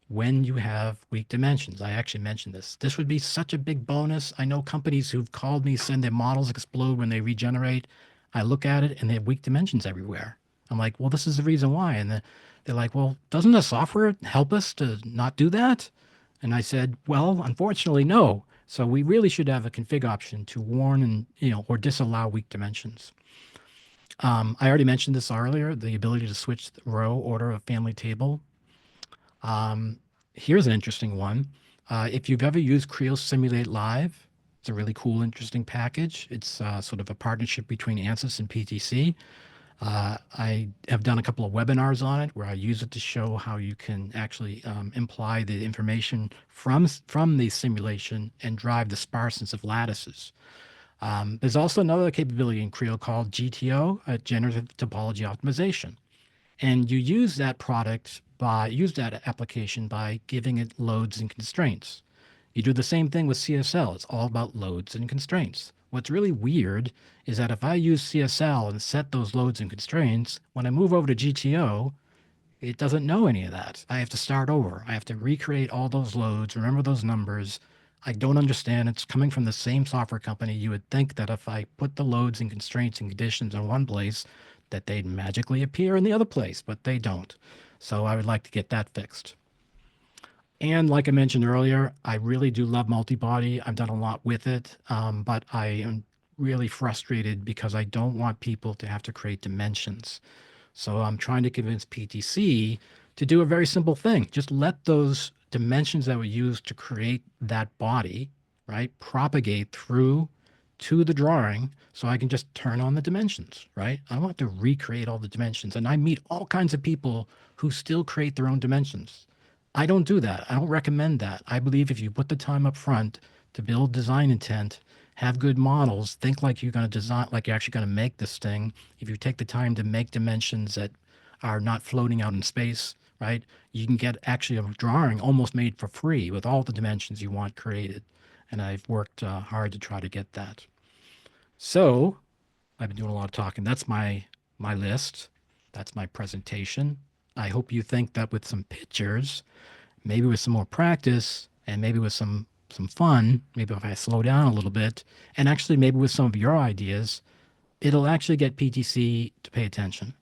when you have weak dimensions? I actually mentioned this. This would be such a big bonus. I know companies who've called me saying their models explode when they regenerate. I look at it and they have weak dimensions everywhere. I'm like, well, this is the reason why. And they're like, well, doesn't the software help us to not do that? And I said, well, unfortunately, no. So we really should have a config option to warn and, or disallow weak dimensions. I already mentioned this earlier, the ability to switch the row order of family table. Here's an interesting one. If you've ever used Creo Simulate Live, it's a really cool, interesting package. It's sort of a partnership between ANSYS and PTC. I have done a couple of webinars on it where I use it to show how you can actually imply the information from the simulation and drive the sparseness of lattices. There's also another capability in Creo called GTO, Generative Topology Optimization. And you use that application by giving it loads and constraints. You do the same thing with CSL. It's all about loads and constraints. What's really weird is that if I use CSL and set those loads and constraints, when I move over to GTO, it doesn't know any of that. I have to start over. I have to recreate all those loads, remember those numbers. I don't understand. It's coming from the same software company. You would think that if I put the loads and constraints and conditions in one place, that they'd magically appear in the other place, but they don't. So I would like to get that fixed. And like I mentioned earlier, I really do love multi-body. I've done a lot with it, but I am really frustrated because I don't want people to have to create dimensions. So I'm trying to convince PTC to do a very simple thing. Just let those dimensions that were used to create that body, right, propagate through to the drawing so I can just turn on the dimensions, right? I don't have to recreate all the dimensions. And I meet all kinds of people who still create their own dimensions. I don't do that. I don't recommend that. I believe if you put the time up front to build design intent, have good models, think like you're going to design, like you're actually going to make this thing. If you take the time to make dimensions that are not floating out in space, right? You can get actually a drawing almost made for free with all the dimensions you want created. And I've worked hard to try to get that. So I've been doing a lot of talking. That's my list. That's my presentation. I hope you think that with some pictures, maybe with some more practice, and maybe with some fun, maybe if I slow down a little bit, and actually maybe with some of your ideas, it'll actually get PTC to pay attention.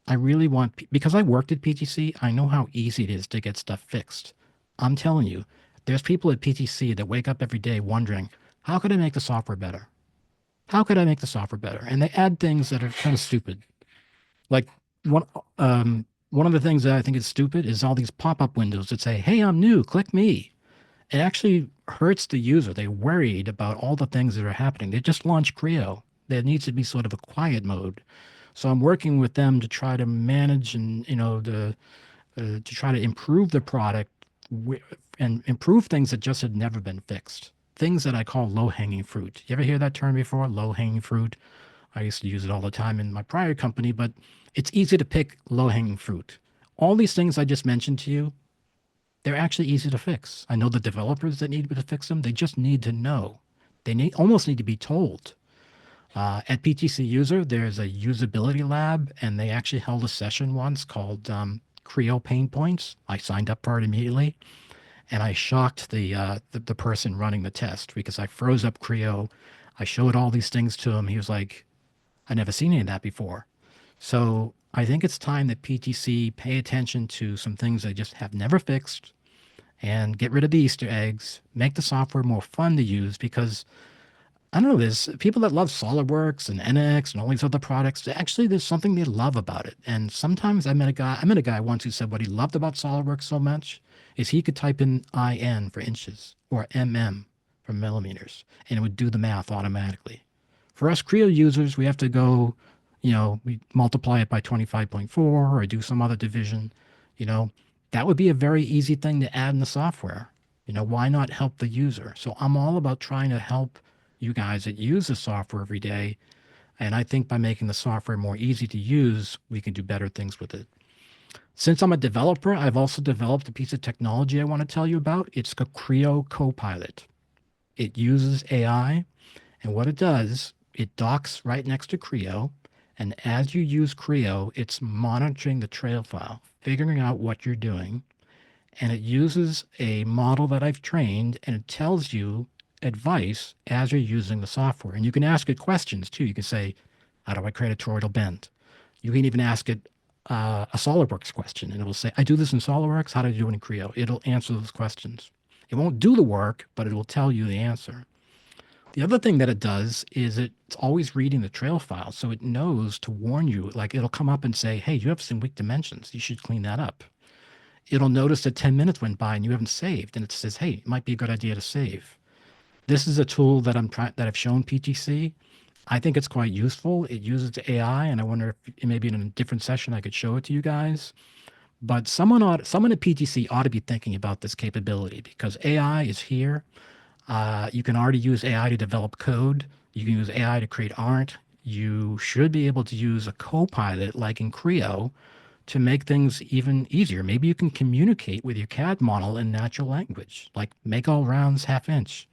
I really want, because I worked at PTC, I know how easy it is to get stuff fixed. I'm telling you, there's people at PTC that wake up every day wondering, how could I make the software better? How could I make the software better? And they add things that are kind of stupid. Like one, one of the things that I think is stupid is all these pop-up windows that say, hey, I'm new, click me. It actually hurts the user. They're worried about all the things that are happening. They just launched Creo. There needs to be sort of a quiet mode. So I'm working with them to try to manage and, to try to improve the product and improve things that just had never been fixed. Things that I call low-hanging fruit. You ever hear that term before? Low-hanging fruit? I used to use it all the time in my prior company, but it's easy to pick low-hanging fruit. All these things I just mentioned to you, they're actually easy to fix. I know the developers that need to fix them, they just need to know. They almost need to be told. At PTC User, there's a usability lab, and they actually held a session once called Creo Pain Points. I signed up for it immediately, and I shocked the person running the test because I froze up Creo. I showed all these things to him. He was like, I never seen any of that before. So I think it's time that PTC pay attention to some things they just have never fixed and get rid of the Easter eggs, make the software more fun to use because I don't know, there's people that love SolidWorks and NX and all these other products. Actually, there's something they love about it. And sometimes I met a guy once who said what he loved about SolidWorks so much is he could type in IN for inches or MM for millimeters, and it would do the math automatically. For us Creo users, we have to go, we multiply it by 25.4 or do some other division, you know, that would be a very easy thing to add in the software. Why not help the user? So I'm all about trying to help you guys that use the software every day. And I think by making the software more easy to use, we can do better things with it. Since I'm a developer, I've also developed a piece of technology I want to tell you about. It's a Creo Copilot. It uses AI, and what it does, it docks right next to Creo. And as you use Creo, it's monitoring the trail file, figuring out what you're doing. And it uses a model that I've trained, and it tells you advice as you're using the software. And you can ask it questions too. You can say, how do I create a toroidal bend? You can even ask it a SolidWorks question, and it will say, I do this in SolidWorks. How do I do it in Creo? It'll answer those questions. It won't do the work, but it will tell you the answer. The other thing that it does is it's always reading the trail file. So it knows to warn you, like it'll come up and say, hey, you have some weak dimensions. You should clean that up. It'll notice that 10 minutes went by and you haven't saved. And it says, hey, it might be a good idea to save. This is a tool that that I've shown PTC. I think it's quite useful. It uses AI, and I wonder if maybe in a different session I could show it to you guys. But someone at PTC ought to be thinking about this capability because AI is here. You can already use AI to develop code. You can use AI to create art. You should be able to use a copilot like in Creo to make things even easier. Maybe you can communicate with your CAD model in natural language, like make all rounds half inch.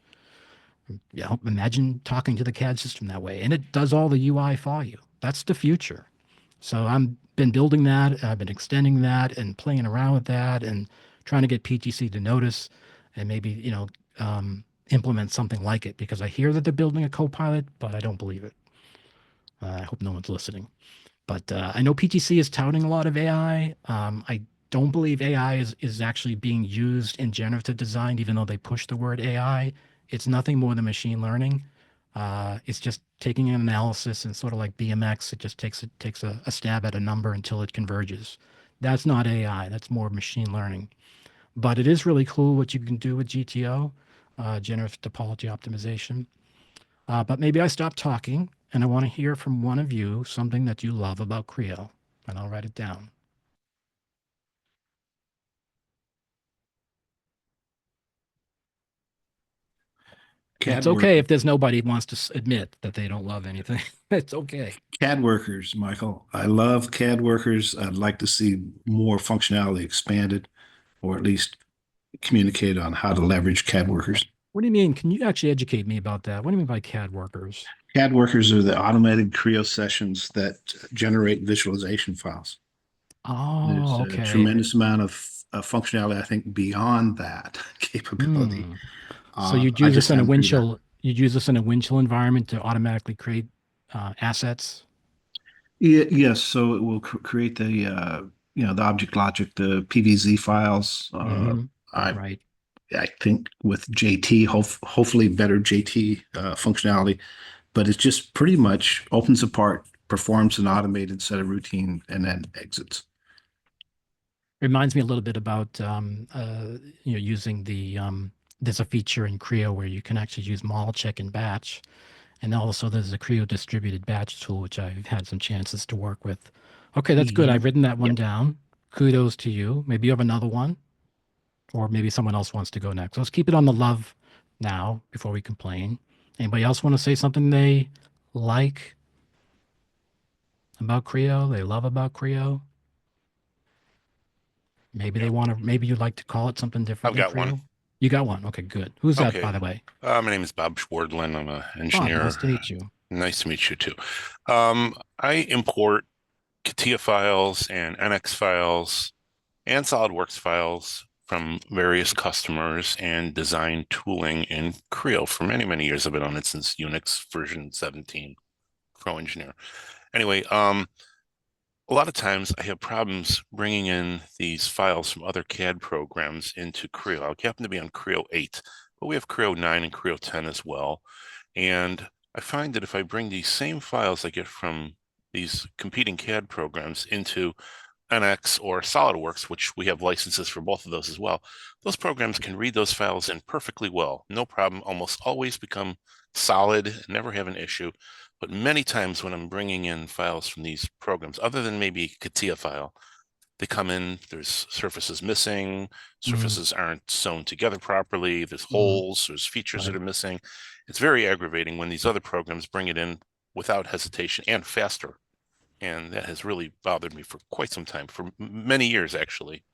Imagine talking to the CAD system that way, and it does all the UI for you. That's the future. So I've been building that. I've been extending that and playing around with that and trying to get PTC to notice and maybe, implement something like it because I hear that they're building a copilot, but I don't believe it. I hope no one's listening. But I know PTC is touting a lot of AI. I don't believe AI is actually being used in generative design, even though they push the word AI. It's nothing more than machine learning. It's just taking an analysis and sort of like BMX, it just takes a stab at a number until it converges. That's not AI. That's more machine learning. But it is really cool what you can do with GTO, generative topology optimization. But maybe I stop talking and I want to hear from one of you something that you love about Creo, and I'll write it down. And it's CAD work, okay if there's nobody who wants to admit that they don't love anything. It's okay. CAD workers, Michael. I love CAD workers. I'd like to see more functionality expanded, or at least communicate on how to leverage CAD workers. What do you mean? Can you actually educate me about that? What do you mean by CAD workers? CAD workers are the automated Creo sessions that generate visualization files. There's Oh, a okay. tremendous amount of functionality, I think, beyond that capability. Hmm. So you'd I use just this in a haven't figured out. Windchill. You'd use this in a Windchill environment to automatically create assets. Yes, so it will create the the object logic, the PVZ files. Hmm. I Right. I think with JT, hopefully better JT functionality, but it just pretty much opens apart, performs an automated set of routine, and then exits. Reminds me a little bit about using there's a feature in Creo where you can actually use model check and batch, and also there's a Creo distributed batch tool which I've had some chances to work with. Okay, that's good. I've Mhm. written that one Yep. down. Kudos to you. Maybe you have another one, or maybe someone else wants to go next. Let's keep it on the love now before we complain. Anybody else want to say something they like about Creo? They love about Creo? Maybe Yeah, they want to. Maybe you'd like to call it something different I've than got one. Creo. You got one. Okay, good. Who's that, by Okay. the way? My name is Bob Schwardlin. I'm an Bob, engineer. nice to meet you. Nice to meet you too. I import CATIA files and NX files and SolidWorks files from various customers and design tooling in Creo for many, many years. I've been on it since Unix version 17, Pro engineer. Anyway, a lot of times I have problems bringing in these files from other CAD programs into Creo. I happen to be on Creo 8, but we have Creo 9 and Creo 10 as well. And I find that if I bring these same files I get from these competing CAD programs into NX or SolidWorks, which we have licenses for both of those as well, those programs can read those files in perfectly well. No problem, almost always become solid, never have an issue. But many times when I'm bringing in files from these programs, other than maybe CATIA file, they come in, there's surfaces missing, Mm, surfaces aren't sewn together properly, there's mm, holes, there's features that right. are missing. It's very aggravating when these other programs bring it in without hesitation and faster. And that has really bothered me for quite some time, for many years, actually.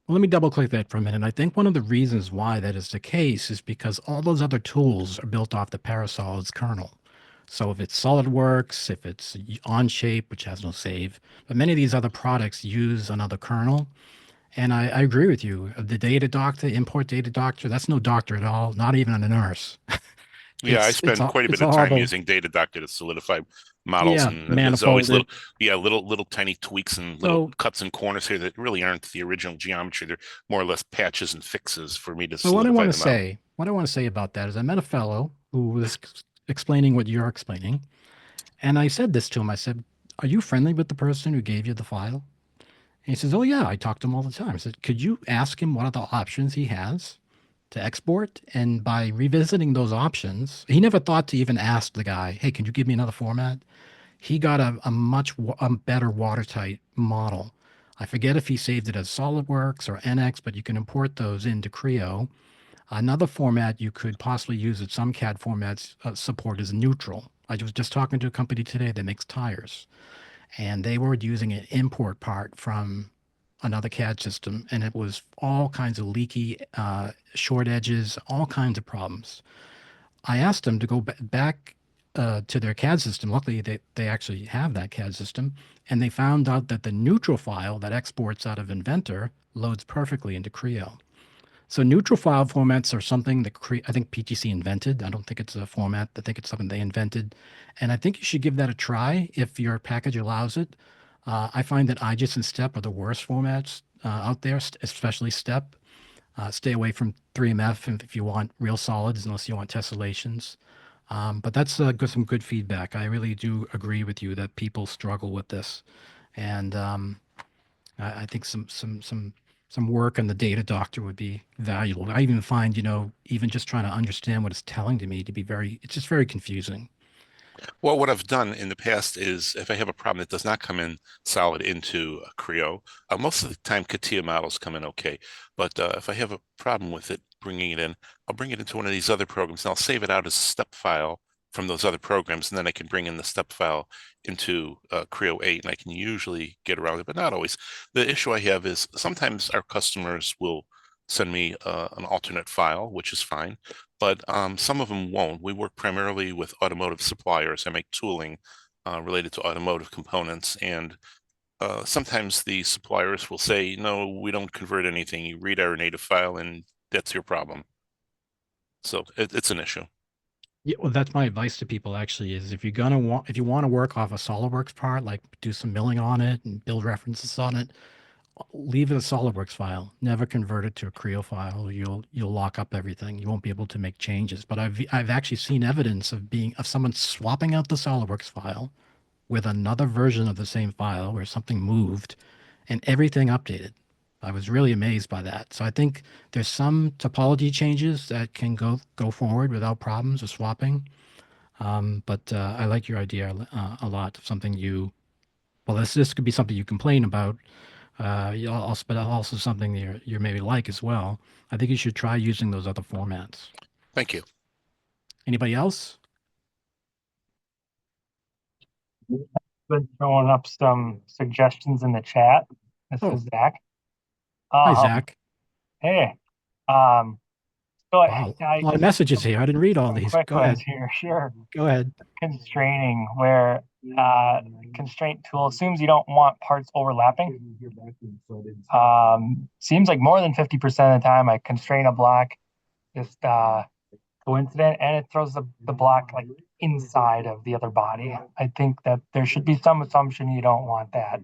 Well, let me double click that for a minute. I think one of the reasons why that is the case is because all those other tools are built off the Parasolids kernel. So if it's SolidWorks, if it's Onshape, which has no save, but many of these other products use another kernel. And I agree with you. The data doctor, import data doctor, that's no doctor at all, not even a nurse. Yeah, I It's spend all quite a bit it's of all time the using data doctor to solidify models, yeah, and there's always manifolded. little tiny tweaks and little So cuts and corners here that really aren't the original geometry. They're more or less patches and fixes for me to So what I solidify want to them out. say, what I want to say about that is I met a fellow who was explaining what you're explaining, and I said this to him. I said, "Are you friendly with the person who gave you the file?" And he says, "Oh yeah, I talk to him all the time." I said, "Could you ask him what are the options he has to export?" And by revisiting those options, he never thought to even ask the guy, "Hey, can you give me another format?" He got a much better watertight model. I forget if he saved it as SolidWorks or NX, but you can import those into Creo. Another format you could possibly use that some CAD formats support is neutral. I was just talking to a company today that makes tires, and they were using an import part from another CAD system, and it was all kinds of leaky short edges, all kinds of problems. I asked them to go back to their CAD system. Luckily, they actually have that CAD system, and they found out that the neutral file that exports out of Inventor loads perfectly into Creo. So neutral file formats are something that I think PTC invented. I don't think it's a format. I think it's something they invented, and I think you should give that a try if your package allows it. I find that IGES and STEP are the worst formats out there, especially STEP. Stay away from 3MF if you want real solids, unless you want tessellations. But that's some good feedback. I really do agree with you that people struggle with this, and I think some work on the data doctor would be valuable. I even find, even just trying to understand what it's telling to me to be it's just very confusing. Well, what I've done in the past is if I have a problem that does not come in solid into Creo, most of the time CATIA models come in okay. But if I have a problem with it, bringing it in, I'll bring it into one of these other programs and I'll save it out as a step file from those other programs. And then I can bring in the step file into Creo 8 and I can usually get around it, but not always. The issue I have is sometimes our customers will send me an alternate file, which is fine, but some of them won't. We work primarily with automotive suppliers. I make tooling related to automotive components, and sometimes the suppliers will say, "No, we don't convert anything. You read our native file, and that's your problem." So it's an issue. Yeah, well, that's my advice to people actually is if if you want to work off a SolidWorks part, like do some milling on it and build references on it, leave it a SolidWorks file. Never convert it to a Creo file. You'll lock up everything. You won't be able to make changes. But I've actually seen evidence of someone swapping out the SolidWorks file with another version of the same file where something moved and everything updated. I was really amazed by that. So I think there's some topology changes that can go forward without problems of swapping. But I like your idea a lot. Well, this could be something you complain about. But also something you're maybe like as well. I think you should try using those other formats. Thank you. Anybody else? Been throwing up some suggestions in the chat. This Oh. is Zach. Hi, Zach. Hey. So Wow, a lot of messages here. I didn't read all some these. quick Go ahead. ones here. Sure. Go ahead. Constraining, where constraint tool assumes you don't want parts overlapping. Seems like more than 50% of the time I constrain a block, just coincident, and it throws the block like inside of the other body. I think that there should be some assumption you don't want that.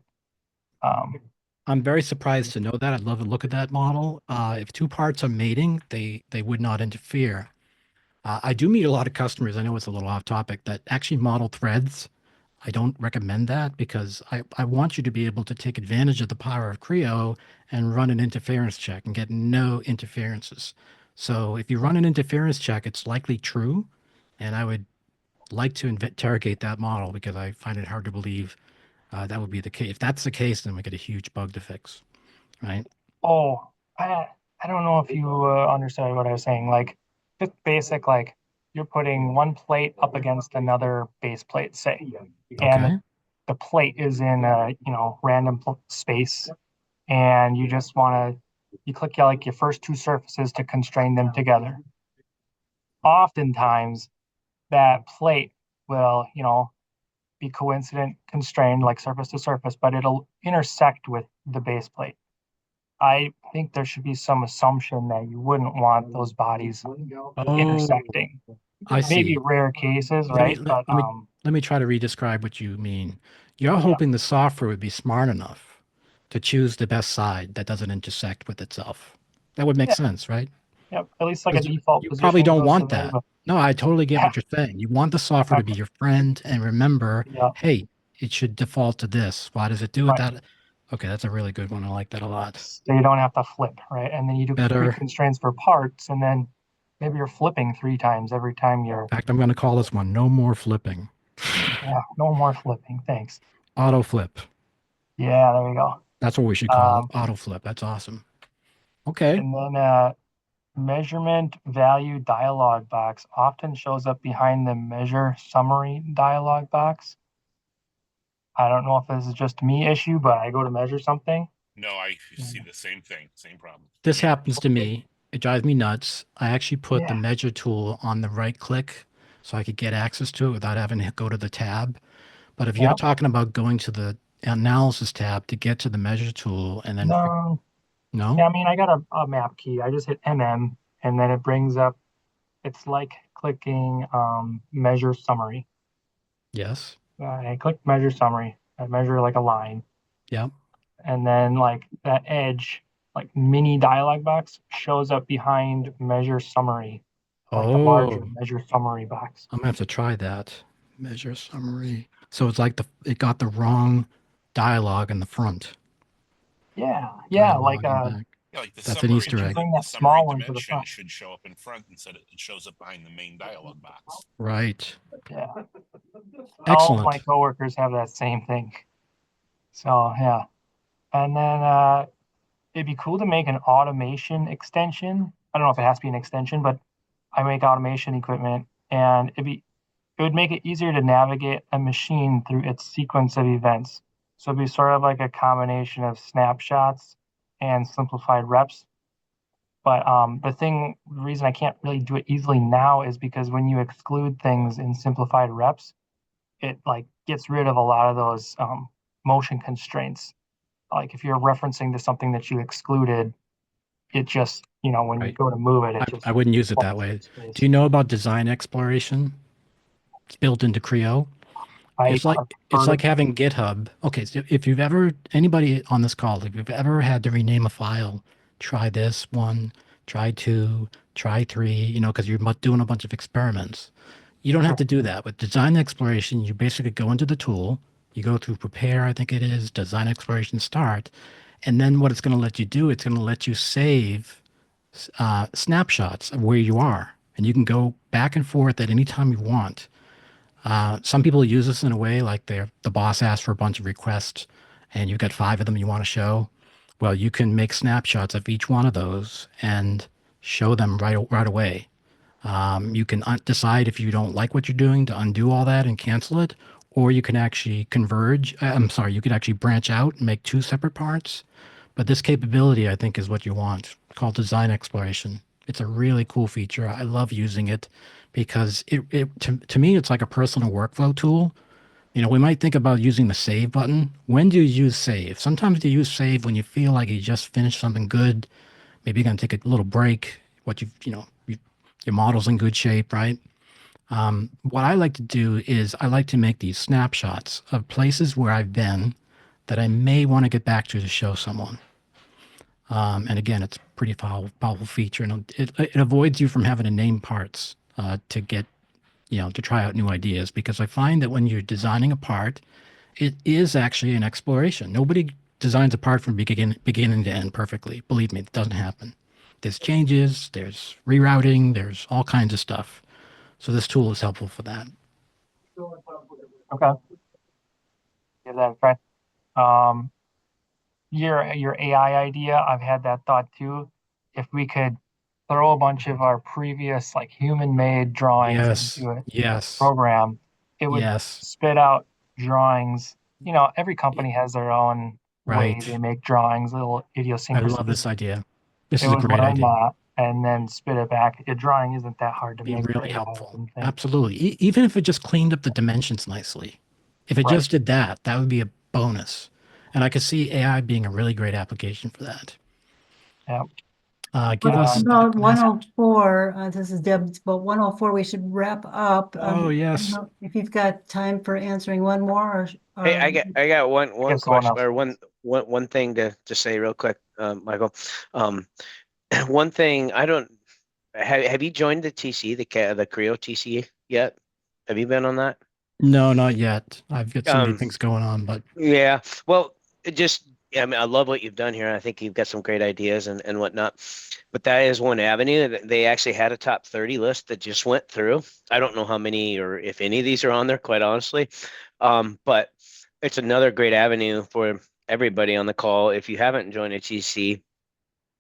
I'm very surprised to know that. I'd love to look at that model. If two parts are mating, they would not interfere. I do meet a lot of customers. I know it's a little off topic that actually model threads. I don't recommend that because I want you to be able to take advantage of the power of Creo and run an interference check and get no interferences. So if you run an interference check, it's likely true. And I would like to interrogate that model because I find it hard to believe that would be the case. If that's the case, then we get a huge bug to fix, right? Oh, I don't know if you understood what I was saying. Like, just basic, like you're putting one plate up against another base plate, say, and Okay. the plate is in a random space, and you just want to click like your first two surfaces to constrain them together. Oftentimes, that plate will be coincident constrained like surface to surface, but it'll intersect with the base plate. I think there should be some assumption that you wouldn't want those bodies intersecting. I see. Maybe rare cases, right? But Let me try to redescribe what you mean. You're hoping the software would be smart enough to choose the best side that doesn't intersect with itself. That would make sense, right? Yep, at least like a 'Cause default you position. probably don't goes want to there, that. but No, I totally get what you're saying. You want the software to be your friend and remember, Yeah. hey, it should default to this. Why does it do it Right. that? Okay, that's a really good one. I like that a lot. so you don't have to flip, right? And then you do Better. pre-constraints for parts, and then maybe you're flipping 3 times every time you're. In fact, I'm going to call this one no more flipping. Yeah, no more flipping. Thanks. Auto flip. Yeah, there you go. That's what we should call it. Auto flip. That's awesome. Okay. And then measurement value dialog box often shows up behind the measure summary dialog box. I don't know if this is just me issue, but I go to measure something. No, I see the same thing, same problem. This happens to me. It drives me nuts. I actually put the Yeah. measure tool on the right click so I could get access to it without having to go to the tab. But if you're Yep. talking about going to the analysis tab to get to the measure tool and then No. no? Yeah, I mean, I got a map key. I just hit MM, and then it brings up, it's like clicking measure summary. Yes. I click measure summary. I measure like a line. Yep. And then like that edge, like mini dialog box shows up behind measure summary, like the larger Oh, measure summary box. I'm gonna have to try that. Measure summary. So it's like it got the wrong dialogue in the front. Yeah, Trying to like log in back. Yeah, like the That's an summary, Easter egg. bring the that summary small one to the dimension front. should show up in front instead of it shows up behind the main dialog box. Right. Yeah. All of my Excellent. coworkers have that same thing. So yeah. And then it'd be cool to make an automation extension. I don't know if it has to be an extension, but I make automation equipment, and it would make it easier to navigate a machine through its sequence of events. So it'd be sort of like a combination of snapshots and simplified reps. But the reason I can't really do it easily now is because when you exclude things in simplified reps, it like gets rid of a lot of those motion constraints. Like if you're referencing to something that you excluded, it just, when you Right. go to move it, it just I wouldn't use it that way. Do you know about design exploration? It's built into Creo. I've It's heard like of- having GitHub. Okay, so if you've ever, anybody on this call, if you've ever had to rename a file, try this one, try two, try three, because you're doing a bunch of experiments. You don't have to do that. With design exploration, you basically go into the tool, you go through prepare, I think it is, design exploration start, and then what it's going to let you do, it's going to let you save snapshots of where you are. And you can go back and forth at any time you want. Some people use this in a way like the boss asks for a bunch of requests and you've got 5 of them you want to show. Well, you can make snapshots of each one of those and show them right away. You can decide if you don't like what you're doing to undo all that and cancel it, or you can actually converge. I'm sorry, you could actually branch out and make 2 separate parts. But this capability, I think, is what you want, called design exploration. It's a really cool feature. I love using it because to me, it's like a personal workflow tool. We might think about using the save button. When do you use save? Sometimes you use save when you feel like you just finished something good. Maybe you're going to take a little break. Your model's in good shape, right? What I like to do is I like to make these snapshots of places where I've been that I may want to get back to show someone. And again, it's a pretty powerful feature, and it avoids you from having to name parts to get, to try out new ideas. Because I find that when you're designing a part, it is actually an exploration. Nobody designs a part from beginning to end perfectly. Believe me, it doesn't happen. There's changes, there's rerouting, there's all kinds of stuff. So this tool is helpful for that. Okay. Give that a try. Your AI idea, I've had that thought too. If we could throw a bunch of our previous like human-made drawings Yes, into a yes, program, it would yes, spit out drawings. Every company has their own way right. they make drawings, little I idiosyncrasies. love this idea. This It is a would great learn idea. that and then spit it back. A drawing isn't that hard to Be make. really AI, I helpful. wouldn't think. Absolutely. Even if it just cleaned up the dimensions nicely. If it Right. just did that, that would be a bonus. And I could see AI being a really great application for that. Yeah. Give What us. about can I ask- 104? This is Deb, but 104, we should wrap up. Oh, I don't yes. know if you've got time for answering one more or. Hey, I got one Guess someone question else or does. one thing to say real quick, Michael. One thing I don't have you joined the TC, the Creo TC yet? Have you been on that? No, not yet. I've got so many Um, things going on, but Yeah. Well, I mean, I love what you've done here. I think you've got some great ideas and whatnot. But that is one avenue. They actually had a top 30 list that just went through. I don't know how many or if any of these are on there, quite honestly. But it's another great avenue for everybody on the call. If you haven't joined a TC,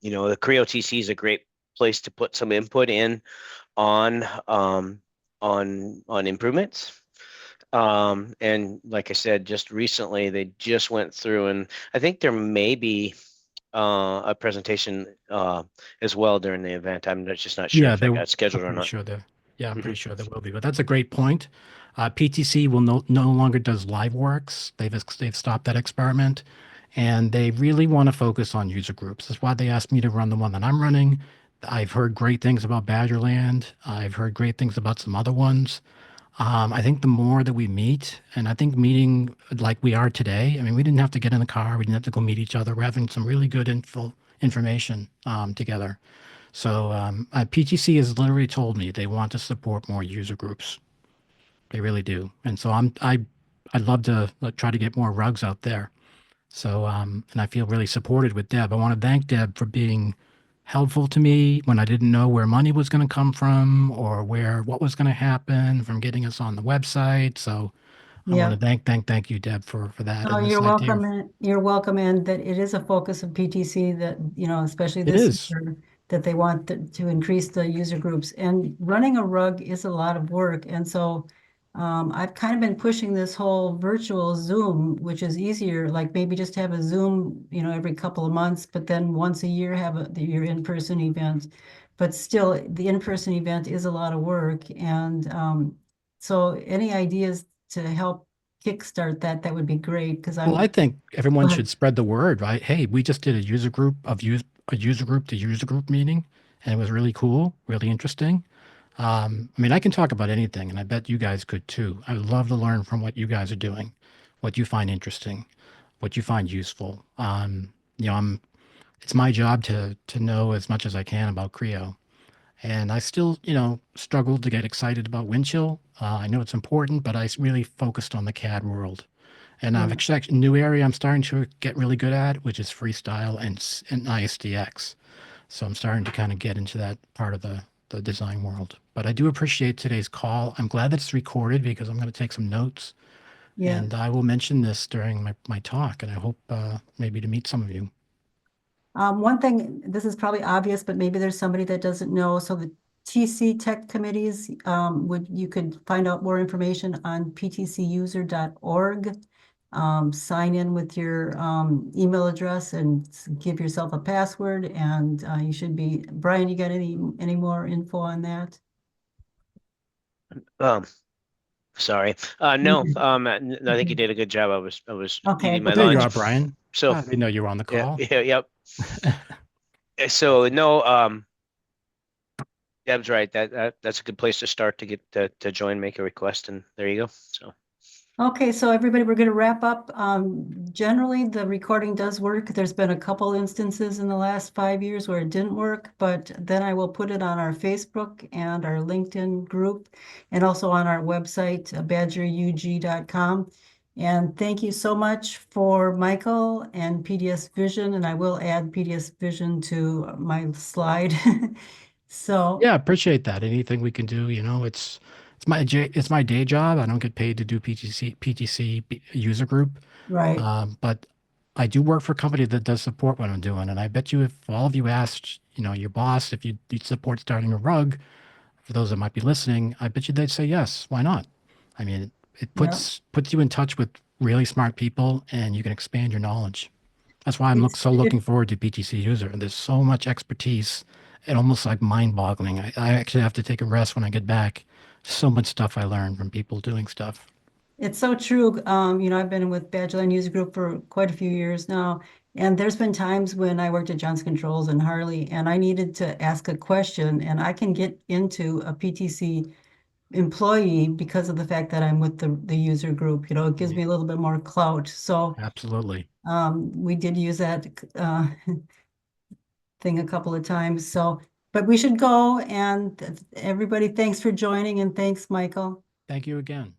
the Creo TC is a great place to put some input in on improvements. And like I said, just recently they just went through, and I think there may be a presentation as well during the event. I'm just not sure yeah, if that got scheduled or I'm pretty not. sure there. Yeah, I'm pretty Mhm. sure there will be. But that's a great point. PTC will no longer does live works. They've stopped that experiment, and they really want to focus on user groups. That's why they asked me to run the one that I'm running. I've heard great things about Badgerland. I've heard great things about some other ones. I think the more that we meet, and I think meeting like we are today, I mean, we didn't have to get in the car. We didn't have to go meet each other. We're having some really good information together. So PTC has literally told me they want to support more user groups. They really do. And so I'd love to try to get more rugs out there. So, and I feel really supported with Deb. I want to thank Deb for being helpful to me when I didn't know where money was going to come from or what was going to happen from getting us on the website. So I want Yeah. to thank you, Deb, for that. Oh, And this you're idea, welcome. You're welcome. And that it is a focus of PTC that, especially it this is. year, that they want to increase the user groups. And running a RUG is a lot of work. And so I've kind of been pushing this whole virtual Zoom, which is easier, like maybe just have a Zoom, every couple of months, but then once a year have your in-person event. But still, the in-person event is a lot of work. And so any ideas to help kickstart that would be great because Well, I think everyone Go ahead. should spread the word, right? Hey, we just did a user group a user group to user group meeting, and it was really cool, really interesting. I mean, I can talk about anything, and I bet you guys could too. I would love to learn from what you guys are doing, what you find interesting, what you find useful. It's my job to know as much as I can about Creo, and I still, struggle to get excited about Windchill. I know it's important, but I really focused on the CAD world. And I've Yeah. actually a new area I'm starting to get really good at, which is freestyle and ISDX. So I'm starting to kind of get into that part of the design world. But I do appreciate today's call. I'm glad that it's recorded because I'm going to take some notes. Yeah. And I will mention this during my talk. And I hope maybe to meet some of you. One thing, this is probably obvious, but maybe there's somebody that doesn't know. So the TC Tech Committees, you could find out more information on ptcuser.org. Sign in with your email address and give yourself a password, and you should be. Brian, you got any more info on that? Sorry. No, I think you Okay. did a good job. I was Okay. eating my Well, there you lunch. are, Brian. So I didn't know you were on the yeah, call. yep. So no, Deb's right. That's a good place to start to get to join, make a request, and there you go. So Okay, so everybody, we're going to wrap up. Generally, the recording does work. There's been a couple instances in the last 5 years where it didn't work, but then I will put it on our Facebook and our LinkedIn group and also on our website, BadgerUG.com. And thank you so much for Michael and PDSVision, and I will add PDSVision to my slide. So, Yeah, appreciate that. Anything we can do, it's my day job. I don't get paid to do user group. right. But I do work for a company that does support what I'm doing. And I bet you if all of you asked, your boss, if you'd support starting a rug, for those that might be listening, I bet you they'd say yes. Why not? I mean, it Yeah. puts you in touch with really smart people and you can expand your knowledge. That's why I'm It's, looking forward to PTC user. There's so much expertise and almost like mind boggling. I actually have to take a rest when I get back. So much stuff I learned from people doing stuff. It's so true. I've been with BadgerUG User Group for quite a few years now, and there's been times when I worked at Johnson Controls and Harley, and I needed to ask a question, and I can get into a PTC employee because of the fact that I'm with the user group. It gives me a little bit more clout. So Absolutely. we did use that thing a couple of times. So, but we should go, and everybody, thanks for joining, and thanks, Michael. Thank you again.